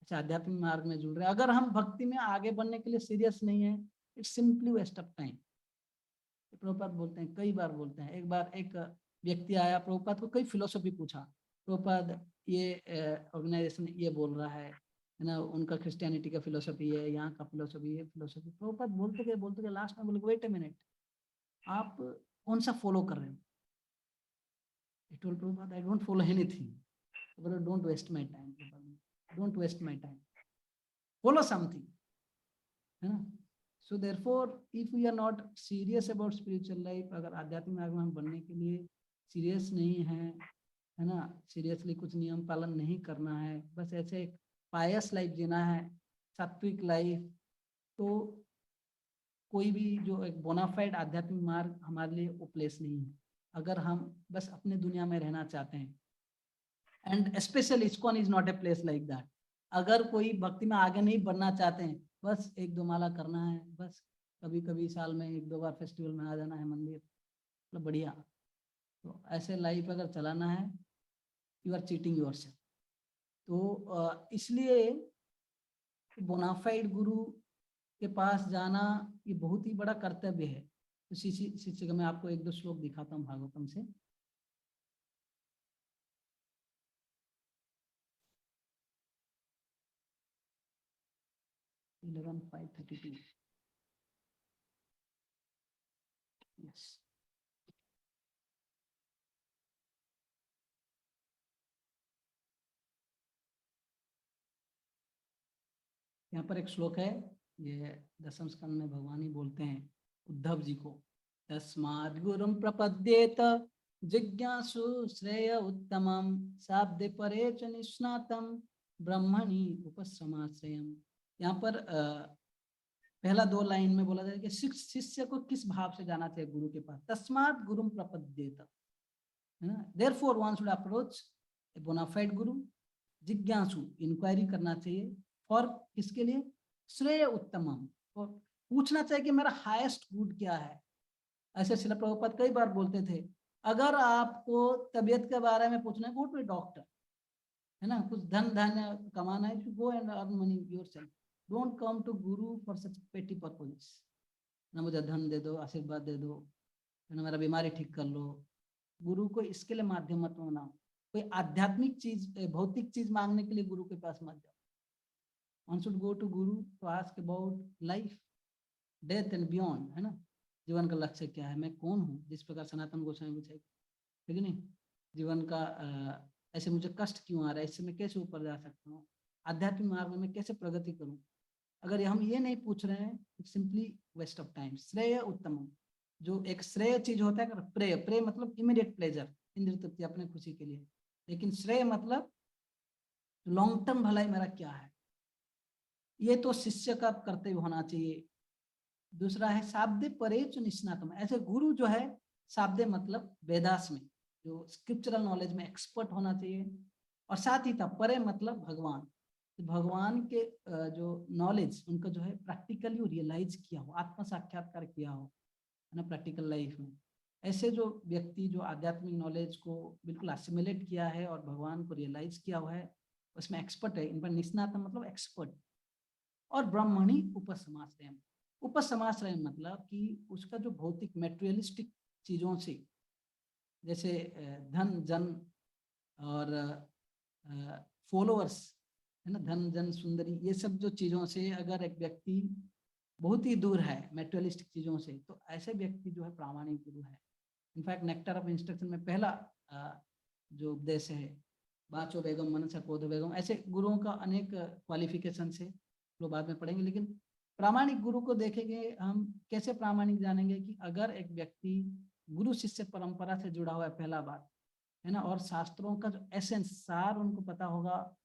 अच्छा आध्यात्मिक मार्ग में जुड़ रहे हैं, अगर हम भक्ति में आगे बढ़ने के लिए सीरियस नहीं है, it's simply waste of time. Prabhupada बोलते हैं, कई बार बोलते हैं। एक बार एक व्यक्ति आया, प्रभुपाद को कई फिलोसफी पूछा, प्रभुपाद ये ऑर्गेनाइजेशन ये बोल रहा है ना, उनका क्रिश्चियनिटी का फिलोसफी है, यहाँ का फिलोसफी है, फिलोसफी। प्रभुपाद बोलते गए लास्ट में बोले वेट अ मिनट, आप कौन सा फॉलो कर रहे हो? I told Prabhupada, I don't follow anything. बोले don't waste my time, don't waste my time, follow something, है ना। So therefore, if we are not serious about spiritual life, अगर आध्यात्मिक मार्ग में हम बनने के लिए सीरियस नहीं है ना, सीरियसली कुछ नियम पालन नहीं करना है, बस ऐसे एक पायस लाइफ जीना है, सात्विक लाइफ, तो कोई भी जो एक बोनाफाइड आध्यात्मिक मार्ग हमारे लिए वो प्लेस नहीं है। अगर हम बस अपने दुनिया में रहना चाहते हैं, and specially ISKCON is not a place like that. अगर कोई भक्ति में आगे नहीं बढ़ना चाहते हैं, बस एक दो माला करना है, बस कभी कभी साल में एक दो बार फेस्टिवल में आ जाना है मंदिर, मतलब बढ़िया, तो ऐसे लाइफ अगर चलाना है, यू आर चीटिंग योरसेल्फ। तो इसलिए बोनाफाइड गुरु के पास जाना ये बहुत ही बड़ा कर्तव्य है। तो शिष्य का मैं आपको एक दो श्लोक दिखाता हूँ भागवतम से। यस, यहाँ पर एक श्लोक है, ये दसम स्कंद में भगवान ही बोलते हैं उद्धव जी को, तस्माद् गुरुं प्रपद्येत जिज्ञासु श्रेय उत्तमं शाब्दे परे च निष्णातं ब्रह्मणि उपसमाश्रयम्। यहाँ पर पहला दो लाइन में बोला जाए कि शिष्य को किस भाव से जाना चाहिए गुरु के पास, तस्माद् गुरुं प्रपद्येत, है ना। Therefore one should approach a bona fide guru, जिज्ञासु इंक्वायरी करना चाहिए, फॉर किसके लिए, श्रेय उत्तमम, और पूछना चाहिए कि मेरा हाईएस्ट गुड क्या है। ऐसे श्रील प्रभुपाद कई बार बोलते थे, अगर आपको तबीयत के बारे में पूछना है, गो टू ए डॉक्टर, है ना, कुछ धन धान्य कमाना है, go and earn money yourself, don't come to guru for such petty purposes, ना मुझे धन दे दो, आशीर्वाद दे दो, ना मेरा बीमारी ठीक कर लो। गुरु को इसके लिए माध्यम मत बनाओ, कोई आध्यात्मिक चीज भौतिक चीज मांगने के लिए गुरु के पास मत जाओ। One should go to Guru to ask about life, death and beyond, है ना, जीवन का लक्ष्य क्या है, मैं कौन हूँ, जिस प्रकार सनातन गोस्वामी पूछे, ठीक है नहीं, जीवन का ऐसे मुझे कष्ट क्यों आ रहा है, इससे मैं कैसे ऊपर जा सकता हूँ, आध्यात्मिक मार्ग में मैं कैसे प्रगति करूँ। अगर हम ये नहीं पूछ रहे हैं, it's simply waste of time. श्रेय उत्तम, जो एक श्रेय चीज होता है, प्रेय, प्रेय मतलब इमीडिएट प्लेजर, इंद्रिय तृप्ति, अपने खुशी के लिए, लेकिन श्रेय मतलब लॉन्ग टर्म भलाई मेरा क्या है, ये तो शिष्य का कर्तव्य होना चाहिए। दूसरा है शाब्दे परे च निष्णातम, ऐसे गुरु जो है, शाब्दे मतलब वेदास में, जो स्क्रिप्चरल नॉलेज में एक्सपर्ट होना चाहिए, और साथ ही था परे मतलब भगवान, भगवान के जो नॉलेज उनका जो है प्रैक्टिकली रियलाइज किया हो, आत्म साक्षात्कार किया हो, है ना, प्रैक्टिकल लाइफ में। ऐसे जो व्यक्ति जो आध्यात्मिक नॉलेज को बिल्कुल असिमिलेट किया है और भगवान को रियलाइज किया हुआ है, उसमें एक्सपर्ट है, इन पर निष्णातम मतलब एक्सपर्ट। और ब्रह्मणि उपसमाश्रयम, उपसमाश्रयम मतलब कि उसका जो भौतिक मेटेरियलिस्टिक चीजों से, जैसे धन जन और फॉलोअर्स, है ना, धन जन सुंदरी, ये सब जो चीजों से अगर एक व्यक्ति बहुत ही दूर है मेटेरियलिस्टिक चीजों से, तो ऐसे व्यक्ति जो है प्रामाणिक गुरु है। इनफैक्ट नेक्टर ऑफ इंस्ट्रक्शन में पहला जो उपदेश है, बाचो बेगम मनसा कोधो बेगम, ऐसे गुरुओं का अनेक क्वालिफिकेशन है, लोग बाद में पढ़ेंगे। लेकिन प्रामाणिक गुरु को देखेंगे हम, कैसे प्रामाणिक जानेंगे कि अगर एक व्यक्ति गुरु शिष्य परंपरा से जुड़ा हुआ है, पहला बात है ना, और शास्त्रों का जो एसेंस सार उनको पता होगा,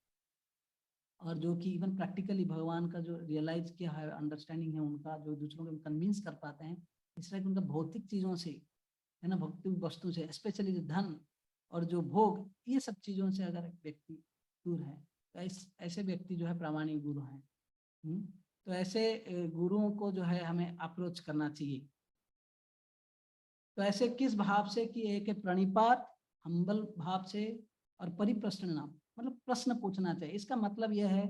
और जो कि इवन प्रैक्टिकली भगवान का जो रियलाइज किया है, अंडरस्टैंडिंग है उनका, जो दूसरों को कन्विंस कर पाते हैं, इस तरह की उनका भौतिक चीजों से, है ना, भौतिक वस्तु से, स्पेशली जो धन और जो भोग, ये सब चीजों से अगर एक व्यक्ति दूर है, तो ऐसे व्यक्ति जो है प्रामाणिक गुरु हैं। तो ऐसे गुरुओं को जो है हमें अप्रोच करना चाहिए। तो ऐसे किस भाव से कि एक प्रणिपात, हम्बल भाव से, और परिप्रश्न नाम मतलब प्रश्न पूछना चाहिए। इसका मतलब यह है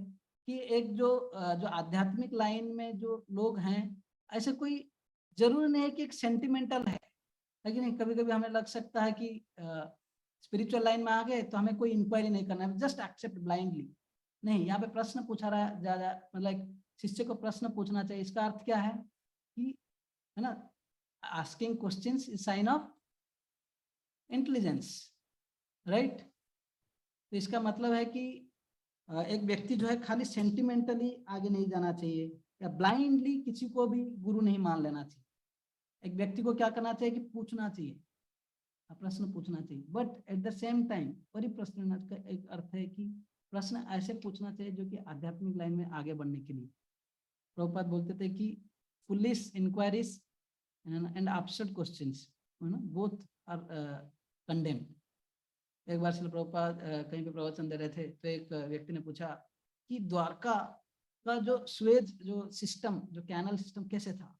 कि एक जो आध्यात्मिक लाइन में जो लोग हैं, ऐसे कोई जरूरी नहीं है कि एक सेंटिमेंटल है, लेकिन नहीं, कभी कभी हमें लग सकता है कि स्पिरिचुअल लाइन में आ गए तो हमें कोई इंक्वायरी नहीं करना है, जस्ट एक्सेप्ट ब्लाइंडली। नहीं, यहाँ पे प्रश्न पूछा रहा है ज्यादा, मतलब शिष्य को प्रश्न पूछना चाहिए। इसका अर्थ क्या है कि, है ना, asking questions is sine of intelligence, right. तो इसका मतलब है कि एक व्यक्ति जो है खाली सेंटिमेंटली आगे नहीं जाना चाहिए, या ब्लाइंडली किसी को भी गुरु नहीं मान लेना चाहिए। एक व्यक्ति को क्या करना चाहिए कि पूछना चाहिए, प्रश्न पूछना चाहिए, but at the same time परिप्रश्न का एक अर्थ है कि प्रश्न ऐसे पूछना चाहिए जो कि आध्यात्मिक लाइन में आगे बढ़ने के लिए। प्रभुपाद बोलते थे कि foolish inquiries and absurd questions both are condemned. एक बार श्रील प्रभुपाद कहीं पे प्रवचन दे रहे थे, तो एक व्यक्ति ने पूछा कि द्वारका का जो स्वेज जो सिस्टम, जो कैनल सिस्टम कैसे था,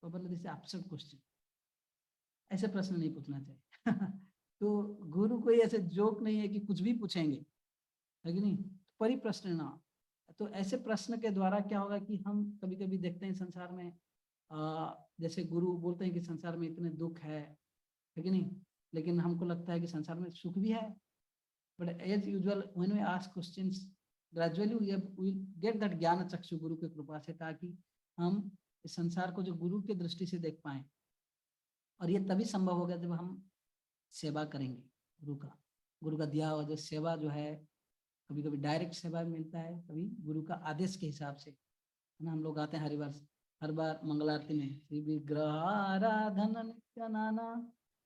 तो बोले दिस absurd क्वेश्चन, ऐसे प्रश्न नहीं पूछना चाहिए। तो गुरु कोई ऐसे जोक नहीं है कि कुछ भी पूछेंगे, है कि नहीं, परिप्रश्न ना। तो ऐसे प्रश्न के द्वारा क्या होगा कि हम कभी कभी देखते हैं संसार में, जैसे गुरु बोलते हैं कि संसार में इतने दुख है कि नहीं, लेकिन हमको लगता है कि संसार में सुख भी है। But as usual when we ask questions, gradually we will get that ज्ञान चक्षु गुरु की कृपा से, ताकि हम इस संसार को जो गुरु की दृष्टि से देख पाए। और ये तभी संभव होगा जब हम सेवा करेंगे गुरु का दिया हुआ जो सेवा जो है, कभी कभी डायरेक्ट सेवा मिलता है, कभी गुरु का आदेश के हिसाब से, है ना। हम लोग आते हैं हर बार मंगलारती में, श्री विग्रहाराधन नित्य नाना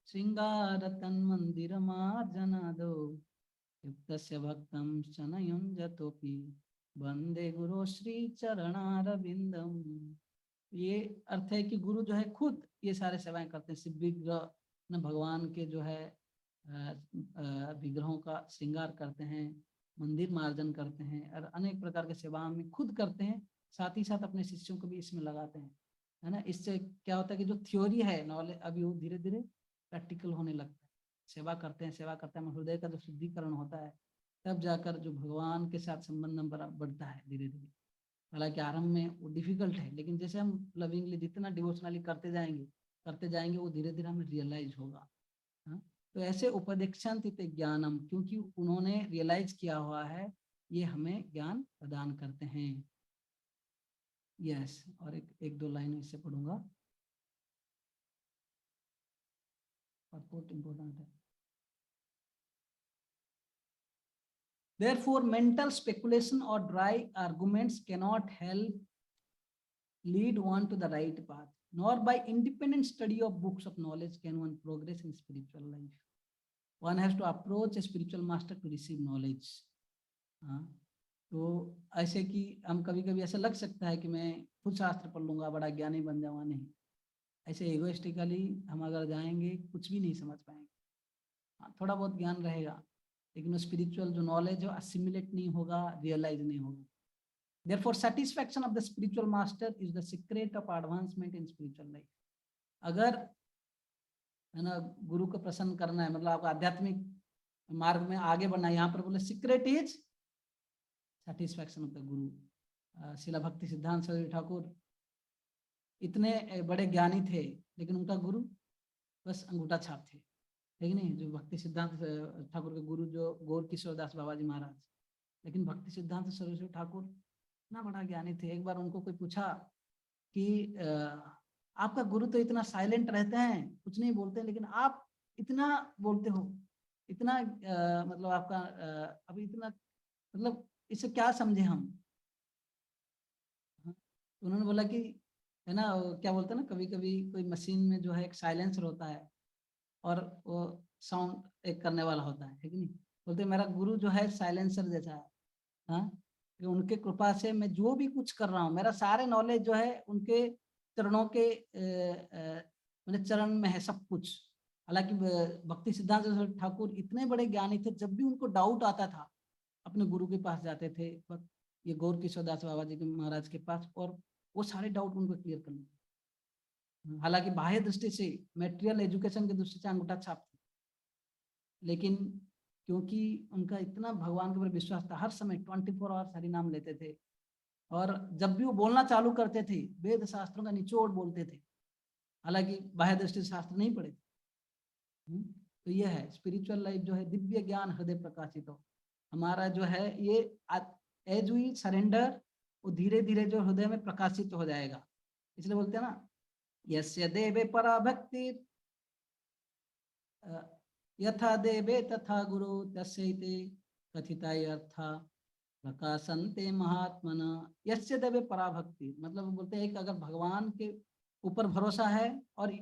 श्रृंगार तन मंदिर मार्जना दो युक्तस्य भक्तम शनयुंजतोपि वंदे गुरु श्री चरणारविंदम। ये अर्थ है कि गुरु जो है खुद ये सारे सेवाएं करते हैं। शिव विग्रह न भगवान के जो है विग्रहों का श्रृंगार करते हैं, मंदिर मार्जन करते हैं, और अनेक प्रकार के सेवाओं में खुद करते हैं, साथ ही साथ अपने शिष्यों को भी इसमें लगाते हैं, है ना। इससे क्या होता है कि जो थ्योरी है नॉलेज, अभी वो धीरे धीरे प्रैक्टिकल होने लगता है। सेवा करते हैं हृदय का जो शुद्धिकरण होता है, तब जाकर जो भगवान के साथ संबंध बढ़ता है धीरे धीरे। हालांकि आरंभ में वो डिफिकल्ट है, लेकिन जैसे हम लविंगली जितना डिवोशनली करते जाएंगे वो धीरे धीरे हमें रियलाइज होगा। हाँ? तो ऐसे उपदेक्षांत ज्ञानम, क्योंकि उन्होंने रियलाइज किया हुआ है, ये हमें ज्ञान प्रदान करते हैं। यस, और एक दो लाइन इससे पढ़ूंगा, बहुत इंपॉर्टेंट है। Therefore, mental speculation or dry arguments cannot help lead one to the right path, nor by independent study of books of knowledge can one progress in spiritual life. One has to approach a spiritual master to receive knowledge. तो ऐसे कि हम कभी कभी ऐसा लग सकता है कि मैं खुद शास्त्र पढ़ लूंगा, बड़ा ज्ञानी बन जाऊंगा। नहीं, ऐसे एगोइस्टिकली हम अगर जाएंगे कुछ भी नहीं समझ पाएंगे। थोड़ा बहुत ज्ञान रहेगा, लेकिन वो स्पिरिचुअल जो नॉलेज है असिमिलेट नहीं होगा, रियलाइज नहीं होगा। Therefore, satisfaction of the spiritual master is the secret of advancement in spiritual life. अगर, है ना, गुरु को प्रसन्न करना है, मतलब आपको आध्यात्मिक मार्ग में आगे बढ़ना है, यहाँ पर बोले secret is satisfaction of the गुरु। शिला भक्ति सिद्धांत सरस्वती ठाकुर इतने बड़े ज्ञानी थे, लेकिन उनका गुरु बस अंगूठा छाप थे, लेकिन नहीं। जो भक्ति सिद्धांत ठाकुर के गुरु जो गौर किशोर दास बाबा जी महाराज, लेकिन भक्ति सिद्धांत सरस्वती ठाकुर इतना बड़ा ज्ञानी थे। एक बार उनको कोई पूछा कि आपका गुरु तो इतना साइलेंट रहते हैं, कुछ नहीं बोलते, लेकिन आप इतना बोलते हो, इतना मतलब आपका अभी इतना, मतलब इससे क्या समझे हम। तो उन्होंने बोला कि, है ना, क्या बोलते हैं ना, कभी कभी कोई मशीन में जो है एक साइलेंसर होता है और वो साउंड एक करने वाला होता है कि नहीं। बोलते मेरा गुरु जो है साइलेंसर जैसा है। हाँ, कि उनके कृपा से मैं जो भी कुछ कर रहा हूँ, मेरा सारे नॉलेज जो है उनके चरणों के मेरे चरण में है सब कुछ। हालांकि भक्ति सिद्धांत सरस्वती ठाकुर इतने बड़े ज्ञानी थे, जब भी उनको डाउट आता था अपने गुरु के पास जाते थे, ये गौर किशोर दास बाबा जी के महाराज के पास, और वो सारे डाउट उनको क्लियर कर लेते। हालांकि बाह्य दृष्टि से, मेटेरियल एजुकेशन की दृष्टि से अंगूठा छाप थे, लेकिन क्योंकि उनका इतना भगवान के ऊपर विश्वास था, हर समय 24 आवर्स हरि नाम लेते थे, और जब भी वो बोलना चालू करते थे वेद शास्त्रों का निचोड़ बोलते थे, हालांकि बाह्य दृष्टि से शास्त्र नहीं पढ़े थे। तो ये है स्पिरिचुअल लाइफ जो है, दिव्य ज्ञान हृदय प्रकाशित हो। हमारा जो है ये एज वी सरेंडर, वो धीरे धीरे जो हृदय में प्रकाशित हो जाएगा। इसलिए बोलते हैं ना, यस्य देवे परा भक्ति यथा देवे तथा गुरु तस्यैते कथिताय अर्था प्रकाशन्ते महात्मन। यस्य देवे परा भक्ति, मतलब बोलते हैं कि अगर भगवान के ऊपर भरोसा है, और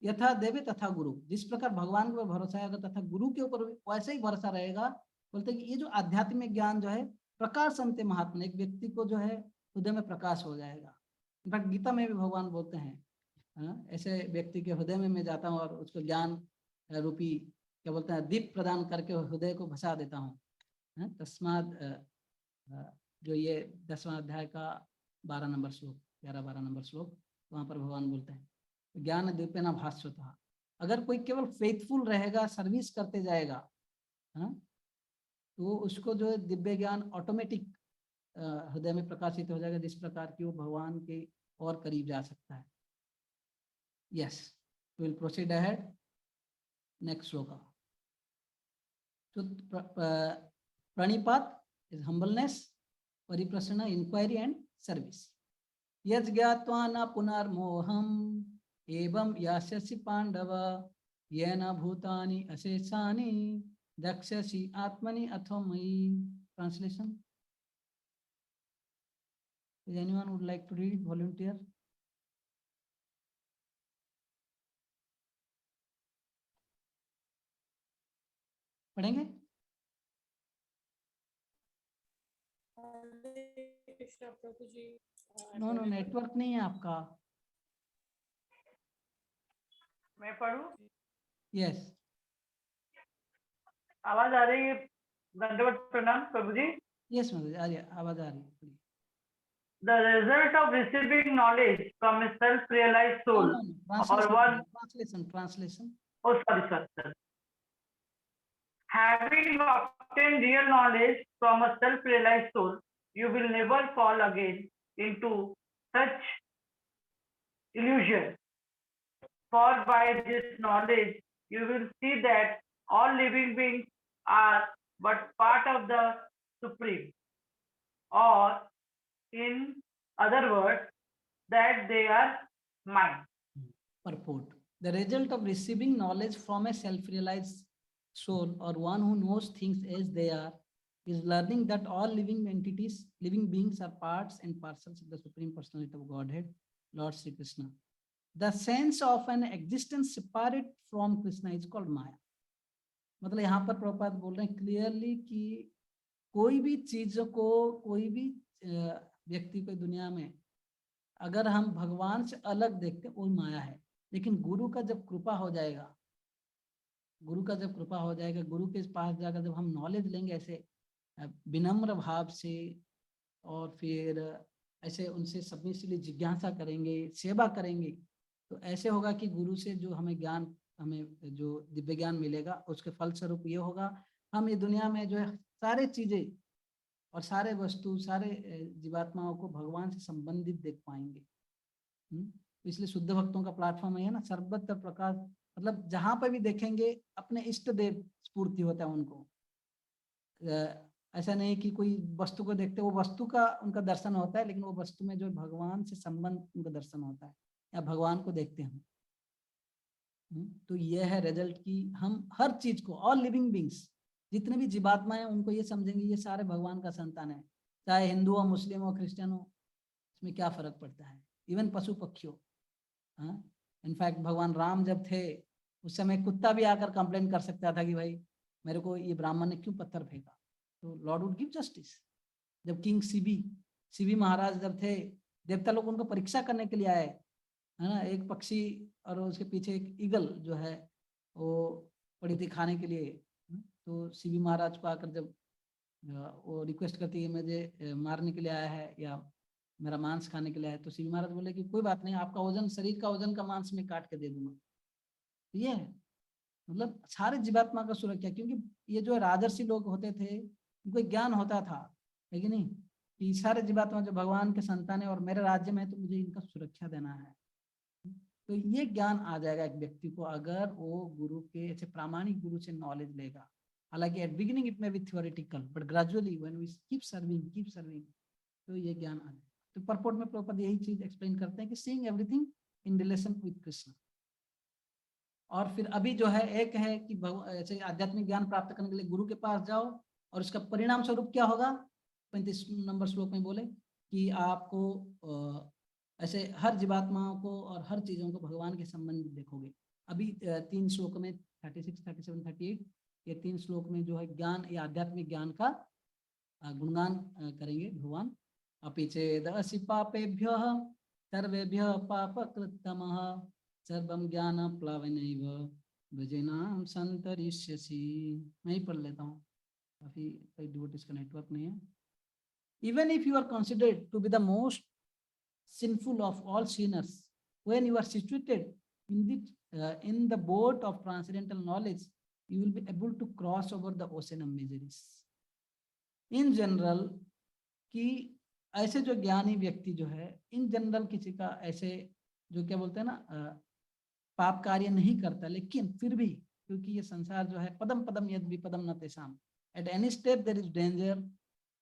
यथा देवे तथा गुरु, जिस प्रकार भगवान के ऊपर भरोसा है अगर तथा गुरु के ऊपर वैसे ही भरोसा रहेगा, बोलते हैं कि ये जो आध्यात्मिक ज्ञान जो है प्रकाशन्ते महात्मन, एक व्यक्ति को जो है हृदय में प्रकाश हो जाएगा। इनफैक्ट गीता में भी भगवान बोलते हैं, ऐसे व्यक्ति के हृदय में मैं जाता हूँ और उसको ज्ञान रूपी क्या बोलते हैं दीप प्रदान करके हृदय को भसा देता हूँ। तस्माद जो ये 10वां अध्याय का 12 नंबर श्लोक, 11-12 नंबर श्लोक, वहां पर भगवान बोलते हैं ज्ञान दीपेना भास्वतः। अगर कोई केवल फेथफुल रहेगा, सर्विस करते जाएगा, तो उसको जो है दिव्य ज्ञान ऑटोमेटिक हृदय में प्रकाशित हो जाएगा, जिस प्रकार की वो भगवान के और करीब जा सकता है। Yes, will proceed ahead. Next shloka. तो प्रणिपात इज हम्बलनेस, परिप्रश्न इंक्वायरी एंड सर्विस। यज् ज्ञात्वा न पुनर्मोहम एवं यास्यसि पांडव येन भूतानि अशेषानि दक्षसि आत्मनि अथो मयि। Translation. Is anyone would like to read? Volunteer. पढ़ेंगे? कृष्णा प्रभु जी। नो नो, नेटवर्क नहीं है आपका। मैं पढ़ूं? यस, आवाज आ रही है? दंडवत प्रणाम प्रभु जी। यस मधुर, आ रही आवाज आ रही है। The result of receiving knowledge from a self-realized soul or one, translation. oh sorry. Having obtained real knowledge from a self-realized soul, you will never fall again into such illusion. For by this knowledge, you will see that all living beings are but part of the Supreme, or in other words, that they are mine. Purport. The result of receiving knowledge from a self-realized soul or one who knows things as they are is learning that all living entities, living beings are parts and parcels of the Supreme Personality of Godhead, Lord Sri Krishna. The sense of an existence separate from Krishna is called Maya. मतलब यहाँ पर प्रभुपाद बोल रहे हैं clearly कि कोई भी चीज को, कोई भी व्यक्ति को दुनिया में अगर हम भगवान से अलग देखते वो माया है। लेकिन गुरु का जब कृपा हो जाएगा, गुरु का जब कृपा हो जाएगा, गुरु के पास जाकर जब हम नॉलेज लेंगे ऐसे विनम्र भाव से, और फिर ऐसे उनसे सबमिसिवली जिज्ञासा करेंगे, सेवा करेंगे, तो ऐसे होगा कि गुरु से जो हमें ज्ञान, हमें जो दिव्य ज्ञान मिलेगा उसके फलस्वरूप ये होगा हम ये दुनिया में जो है सारे चीजें और सारे वस्तु, सारे जीवात्माओं को भगवान से संबंधित देख पाएंगे। इसलिए शुद्ध भक्तों का प्लेटफॉर्म है ना, सर्वत्र प्रकाश, मतलब जहां पर भी देखेंगे अपने इष्ट देव स्फूर्ति होता है उनको। ऐसा नहीं कि कोई वस्तु को देखते वो वस्तु का उनका दर्शन होता है, लेकिन वो वस्तु में जो भगवान से संबंध उनका दर्शन होता है, या भगवान को देखते हैं। तो यह है रिजल्ट कि हम हर चीज को, ऑल लिविंग बींग्स, जितने भी जीवात्मा है उनको ये समझेंगे ये सारे भगवान का संतान है, चाहे हिंदू हो, मुस्लिम हो, क्रिश्चियन हो, इसमें क्या फर्क पड़ता है। इवन पशु पक्षियों, इनफैक्ट भगवान राम जब थे उस समय कुत्ता भी आकर कंप्लेन कर सकता था कि भाई मेरे को ये ब्राह्मण ने क्यों पत्थर फेंका, तो लॉर्ड वुड गिव जस्टिस। जब किंग सीबी महाराज जब थे, देवता लोग उनको परीक्षा करने के लिए आए, है ना, एक पक्षी और उसके पीछे एक ईगल जो है वो पड़ी थी खाने के लिए। तो सीबी महाराज को आकर जब वो रिक्वेस्ट करती है मुझे मारने के लिए आया है या मेरा मांस खाने के लिए आया है, तो सीबी महाराज बोले कि कोई बात नहीं, आपका वजन, शरीर का वजन का मांस में काट के दे दूंगा। ये है मतलब सारे जीवात्मा का सुरक्षा, क्योंकि ये जो राजर्षि लोग होते थे उनको ज्ञान होता था, है कि नहीं। कि सारे जीवात्मा जो भगवान के संतान है और मेरे राज्य में है तो मुझे इनका सुरक्षा देना है। तो ये ज्ञान आ जाएगा एक व्यक्ति को अगर वो गुरु के ऐसे प्रामाणिक गुरु से नॉलेज लेगा। हालांकि at beginning it may be theoretical but gradually when we keep serving तो ये ज्ञान आ जाएगा। तो परपोर्ट में प्रभुपाद यही चीज एक्सप्लेन करते हैं कि seeing everything in relation with Krishna. और फिर अभी जो है एक है कि ऐसे आध्यात्मिक ज्ञान प्राप्त करने के लिए गुरु के पास जाओ और उसका परिणाम स्वरूप क्या होगा। 35 नंबर श्लोक में बोले कि आपको ऐसे हर जीवात्माओं को और हर चीजों को भगवान के संबंध देखोगे। अभी 3 श्लोक में 36, 37, 38 ये 3 श्लोक में जो है ज्ञान या आध्यात्मिक ज्ञान का गुणगान करेंगे भगवान। अपीचेदसि पापेभ्यः सर्वेभ्यः पापकृत्तमः सर्वं ज्ञान प्लवनैव ब्रजेनां संतरिष्यसि। मैं ही पढ़ लेता हूँ, काफी कई डिवोटीज का नेटवर्क नहीं है। Even if you are considered to be the most sinful of all sinners, when you are situated in the boat of transcendental knowledge, you will be able to cross over the ocean of miseries. In general, कि ऐसे जो ज्ञानी व्यक्ति जो है in general किसी का ऐसे जो क्या बोलते हैं ना पाप कार्य नहीं करता, लेकिन फिर भी क्योंकि ये संसार जो है पदम पदम यद विपदम न तेषाम, at any step there is danger.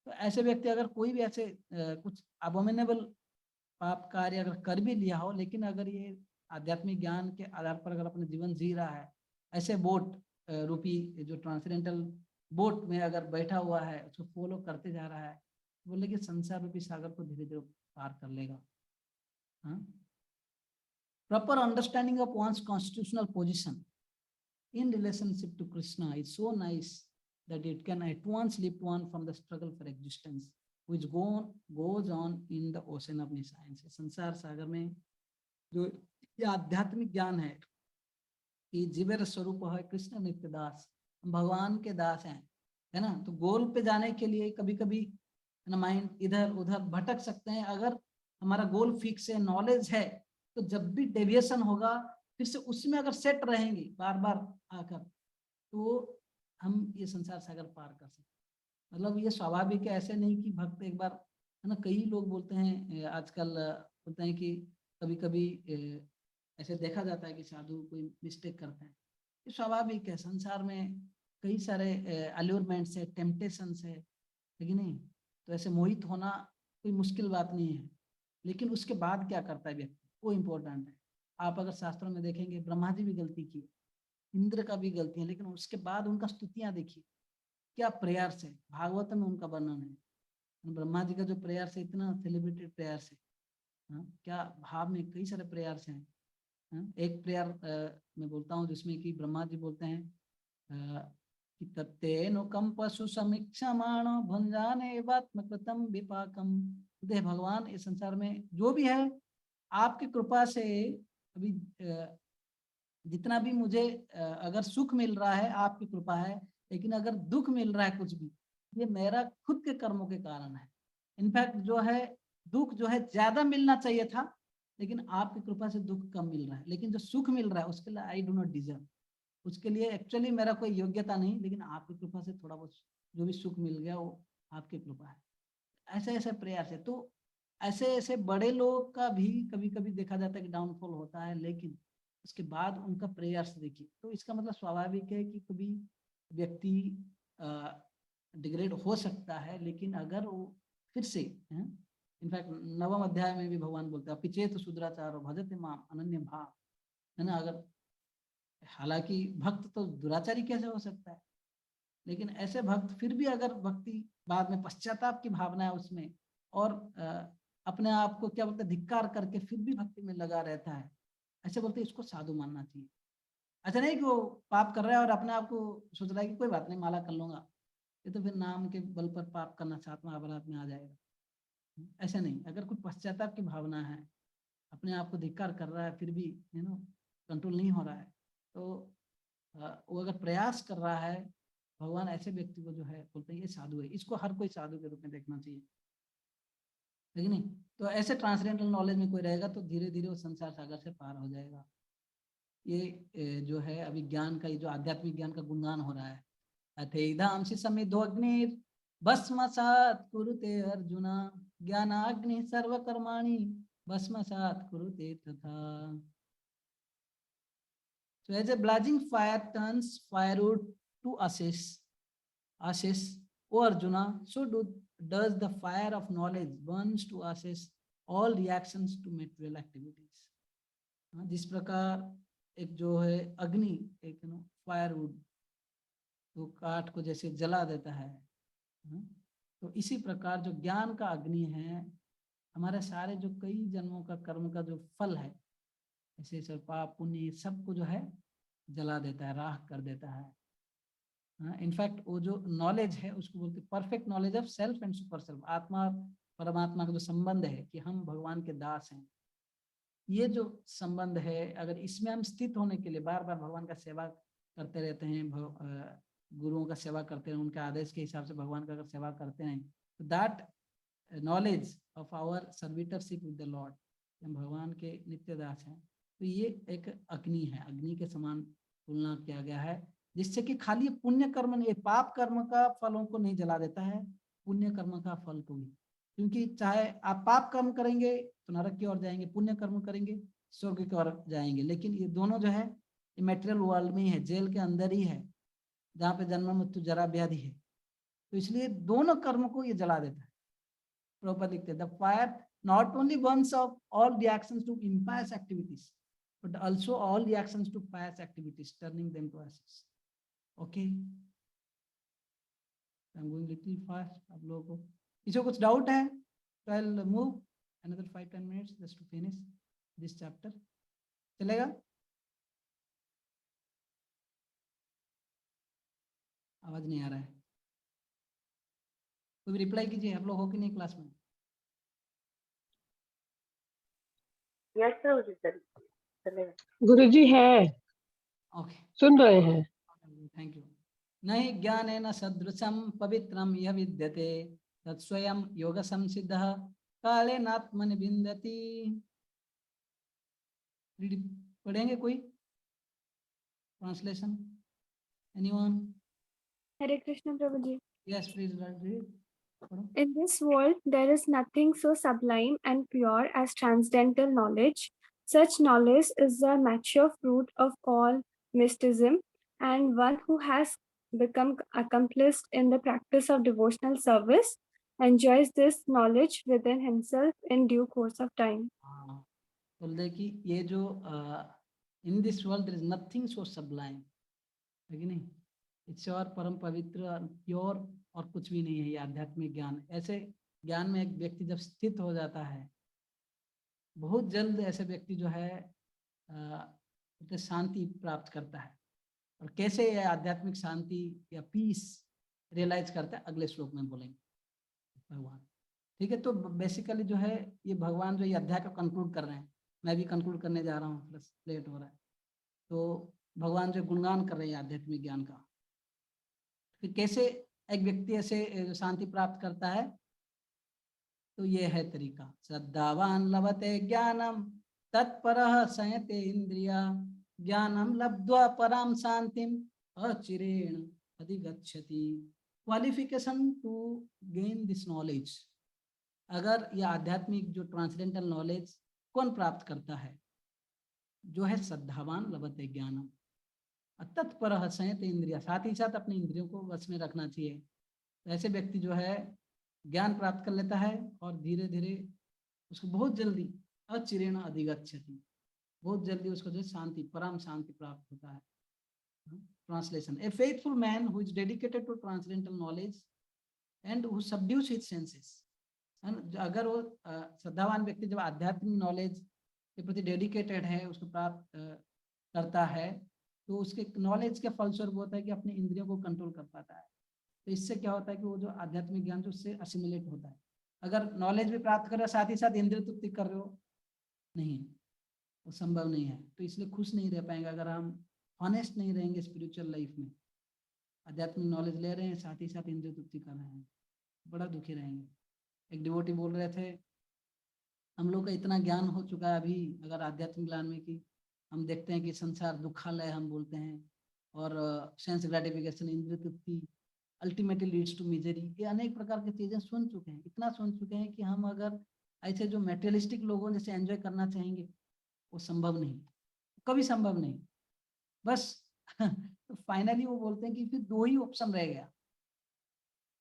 तो ऐसे व्यक्ति अगर कोई भी ऐसे कुछ अबोमिनेबल पाप कार्य अगर कर भी लिया हो, लेकिन अगर ये आध्यात्मिक ज्ञान के आधार पर अगर अपने जीवन जी रहा है, ऐसे बोट रूपी जो ट्रांसेंडेंटल बोट में अगर बैठा हुआ है उसको फॉलो करते जा रहा है, बोले कि संसार रूपी सागर को धीरे धीरे पार कर लेगा। Proper understanding of one's constitutional position in relationship to Krishna is so nice that it can at once lift one from the struggle for existence which goes on in the ocean of science। संसार सागर में जो ये आध्यात्मिक ज्ञान है कि जीवेर स्वरूप है कृष्ण नित्य दास, भगवान के दास हैं, है ना। तो गोल पे जाने के लिए कभी कभी ना माइंड इधर उधर भटक सकते हैं। अगर हमारा गोल फिक्स है, नॉलेज है, तो जब भी डेविएशन होगा फिर से उसमें अगर सेट रहेंगे बार बार आकर, तो हम ये संसार सागर पार कर सकते। मतलब ये स्वाभाविक है, ऐसे नहीं कि भक्त एक बार, है ना। कई लोग बोलते हैं आजकल बोलते हैं कि कभी कभी ऐसे देखा जाता है कि साधु कोई मिस्टेक करते हैं। ये स्वाभाविक है, संसार में कई सारे अल्यूरमेंट्स है, टेम्पटेशंस है, लेकिन नहीं तो ऐसे मोहित होना कोई मुश्किल बात नहीं है। लेकिन उसके बाद क्या करता है व्यक्ति, वो इम्पोर्टेंट है। आप अगर शास्त्रों में देखेंगे ब्रह्मा जी भी गलती की, इंद्र का भी गलती है, लेकिन उसके बाद उनका स्तुतियां देखिए क्या प्रेयर्स है। भागवत में उनका वर्णन है, ब्रह्मा जी का जो प्रेयर्स है इतना सेलिब्रेटेड प्रेयर्स है, क्या भाव में कई सारे प्रेयर्स हैं। एक प्रेयर मैं बोलता हूँ जिसमें कि ब्रह्मा जी बोलते हैं कि तत्तेनो कम पशु समीक्षमाण भुंजाने वात्मकृतम विपाकम। देह भगवान इस संसार में जो भी है आपकी कृपा से अभी जितना भी मुझे अगर सुख मिल रहा है आपकी कृपा है, लेकिन अगर दुख मिल रहा है कुछ भी, ये मेरा खुद के कर्मों के कारण है। इनफैक्ट जो है दुख जो है ज्यादा मिलना चाहिए था, लेकिन आपकी कृपा से दुख कम मिल रहा है। लेकिन जो सुख मिल रहा है उसके लिए आई डू नॉट डिजर्व, उसके लिए एक्चुअली मेरा कोई योग्यता नहीं, लेकिन आपकी कृपा से थोड़ा बहुत जो भी सुख मिल गया वो आपकी कृपा है। ऐसे ऐसे प्रयास है। तो ऐसे ऐसे बड़े लोग का भी कभी कभी देखा जाता है कि डाउनफॉल होता है, लेकिन उसके बाद उनका प्रयास देखिए, तो इसका मतलब स्वाभाविक है कि कभी व्यक्ति डिग्रेड हो सकता है, लेकिन अगर वो फिर से इनफैक्ट 9वें अध्याय में भी भगवान बोलते हैं अपिचेत शुद्राचारो भजते माम अनन्य भाव, है ना। अगर हालांकि भक्त तो दुराचारी कैसे हो सकता है, लेकिन ऐसे भक्त फिर भी अगर भक्ति बाद में पश्चाताप की भावना है उसमें और अपने आप को क्या बोलते हैं धिक्कार करके फिर भी भक्ति में लगा रहता है, ऐसे बोलते हैं इसको साधु मानना चाहिए। ऐसा नहीं कि वो पाप कर रहा है और अपने आप को सोच रहा है कि कोई बात नहीं माला कर लूंगा, ये तो फिर नाम के बल पर पाप करना 7वां अपराध में आ जाएगा। ऐसा नहीं, अगर कोई पश्चाताप की भावना है, अपने आप को धिक्कार कर रहा है, फिर भी कंट्रोल नहीं हो रहा है, तो वो अगर प्रयास कर रहा है, भगवान ऐसे व्यक्ति को जो है बोलते हैं ये साधु है, इसको हर कोई साधु के रूप में देखना चाहिए, लेकिन नहीं तो ऐसे ट्रांसडेंटल नॉलेज में कोई रहेगा तो धीरे धीरे वो संसार सागर से पार हो जाएगा। ये जो है अभी ज्ञान का, ये जो आध्यात्मिक ज्ञान का गुणगान हो रहा है, अथेधांसि समिद्धो अग्निर भस्मसात् कुरुते अर्जुन ज्ञानाग्नि सर्वकर्माणि भस्मसात् कुरुते तथा. So as a blazing fire turns firewood to ashes, O Arjuna, so does the fire of knowledge burns to ashes all reactions to material activities. जिस प्रकार एक जो है अग्नि, एक फायरवुड तो काठ को जैसे जला देता है, तो इसी प्रकार जो ज्ञान का अग्नि है हमारे सारे जो कई जन्मों का कर्म का जो फल है, ऐसे सब पाप पुण्य सबको जो है जला देता है, राख कर देता है. इनफैक्ट वो जो नॉलेज है उसको बोलते हैं perfect knowledge of self and super self. आत्मा परमात्मा का जो संबंध है कि हम भगवान के दास हैं, ये जो संबंध है, अगर इसमें हम स्थित होने के लिए बार बार भगवान का सेवा करते रहते हैं, गुरुओं का सेवा करते हैं, उनके आदेश के हिसाब से भगवान का अगर सेवा करते हैं, तो that knowledge of our servitorship with the Lord, हम भगवान के नित्य दास हैं, तो ये एक अग्नि है, अग्नि के समान तुलना किया गया है, जिससे कि खाली पुण्य कर्म नहीं, पाप कर्म का फलों को नहीं जला देता है, पुण्य कर्म का फल को भी. क्योंकि चाहे आप पाप कर्म करेंगे तो नरक की ओर जाएंगे, पुण्य कर्म करेंगे स्वर्ग की ओर जाएंगे, लेकिन ये दोनों जो है ये मेटेरियल वर्ल्ड में ही है, जेल के अंदर ही है, जहाँ पे जन्म मृत्यु जरा व्याधि है. तो इसलिए दोनों कर्म को ये जला देता है. प्रॉपर लिखते हैं, the fire not only burns off all reactions to impious activities but also all reactions to pious activities, turning them to ashes. Okay, I am going little fast. आप लोगों को इसमें कुछ डाउट है तो I will move another 5-10 minutes just to finish this chapter. चलेगा? आवाज नहीं आ रहा है, कोई रिप्लाई कीजिए. आप लोग हो कि नहीं क्लास में? यस सर, चलेगा. गुरुजी है, ओके, सुन रहे हैं. Thank you. नहीं ज्ञानेन सदृशं पवित्रं यः विद्यते तत्स्वयं योग संसिद्धः कालेनात्मनि विन्दति. पढ़ेंगे कोई translation? Anyone? Hare Krishna Prabhuji. Yes please read. In this world, there is nothing so sublime and pure as transcendental knowledge. Such knowledge is the mature fruit of all mysticism, and one who has become accomplished in the practice of devotional service enjoys this knowledge within himself in due course of time. बोल दे कि ये जो in this world there is nothing so sublime, है कि नहीं? It's और परम पवित्र प्योर और कुछ भी नहीं है ये आध्यात्मिक ज्ञान. ऐसे ज्ञान में एक व्यक्ति जब स्थित हो जाता है, बहुत जल्द ऐसे व्यक्ति जो है शांति प्राप्त करता है. और कैसे ये आध्यात्मिक शांति या पीस रियलाइज करता है अगले श्लोक में बोलेंगे भगवान. ठीक है, तो बेसिकली जो है ये भगवान जो ये अध्याय को कंक्लूड कर रहे हैं, मैं भी कंक्लूड करने जा रहा हूँ, प्लस लेट हो रहा है, तो भगवान जो गुणगान कर रहे हैं आध्यात्मिक ज्ञान का, फिर कैसे एक व्यक्ति ऐसे शांति प्राप्त करता है, तो ये है तरीका. श्रद्धावान लभते ज्ञानम तत्परः संयते इंद्रिया ज्ञानम लब्ध्वा पराम शांतिम अचिरेण अधिगच्छति. Qualification to gain this knowledge. अगर यह आध्यात्मिक जो ट्रांसडेंटल नॉलेज कौन प्राप्त करता है? जो है श्रद्धावान लभते ज्ञानम तत्परः संयते इंद्रिया, साथ ही साथ अपनी इंद्रियों को वश में रखना चाहिए. तो ऐसे व्यक्ति जो है ज्ञान प्राप्त कर लेता है और धीरे धीरे उसको बहुत जल्दी अचिरेण अधिगच्छति, बहुत जल्दी उसको जो शांति परम शांति प्राप्त होता है. Translation: A faithful man who is dedicated to transcendental knowledge and who subdues his senses. अगर वो श्रद्धावान व्यक्ति जब आध्यात्मिक नॉलेज के प्रति डेडिकेटेड है, उसको प्राप्त करता है, तो उसके नॉलेज के फलस्वरूप होता है कि अपने इंद्रियों को कंट्रोल कर पाता है. तो इससे क्या होता है कि वो जो आध्यात्मिक ज्ञान जो उससे असिमुलेट होता है. अगर नॉलेज भी प्राप्त कर रहे हो साथ ही साथ इंद्रिय तृप्ति कर रहे हो, नहीं, वो संभव नहीं है. तो इसलिए खुश नहीं रह पाएंगे अगर हम ऑनेस्ट नहीं रहेंगे स्पिरिचुअल लाइफ में. आध्यात्मिक नॉलेज ले रहे हैं साथ ही साथ इंद्रिय तृप्ति कर रहे हैं, बड़ा दुखी रहेंगे. एक डिवोटी बोल रहे थे, हम लोग का इतना ज्ञान हो चुका है अभी अगर आध्यात्मिक ज्ञान में कि हम देखते हैं कि संसार दुखालय हम बोलते हैं, और सेंस ग्रेटिफिकेशन इंद्रिय तृप्ति अल्टीमेटली लीड्स टू मिजरी, ये अनेक प्रकार की चीजें सुन चुके हैं, इतना सुन चुके हैं कि हम अगर ऐसे जो मेटेरियलिस्टिक लोगों जैसे एंजॉय करना चाहेंगे वो संभव नहीं, कभी संभव नहीं। बस तो फाइनली वो बोलते हैं कि फिर दो ही ऑप्शन रह गया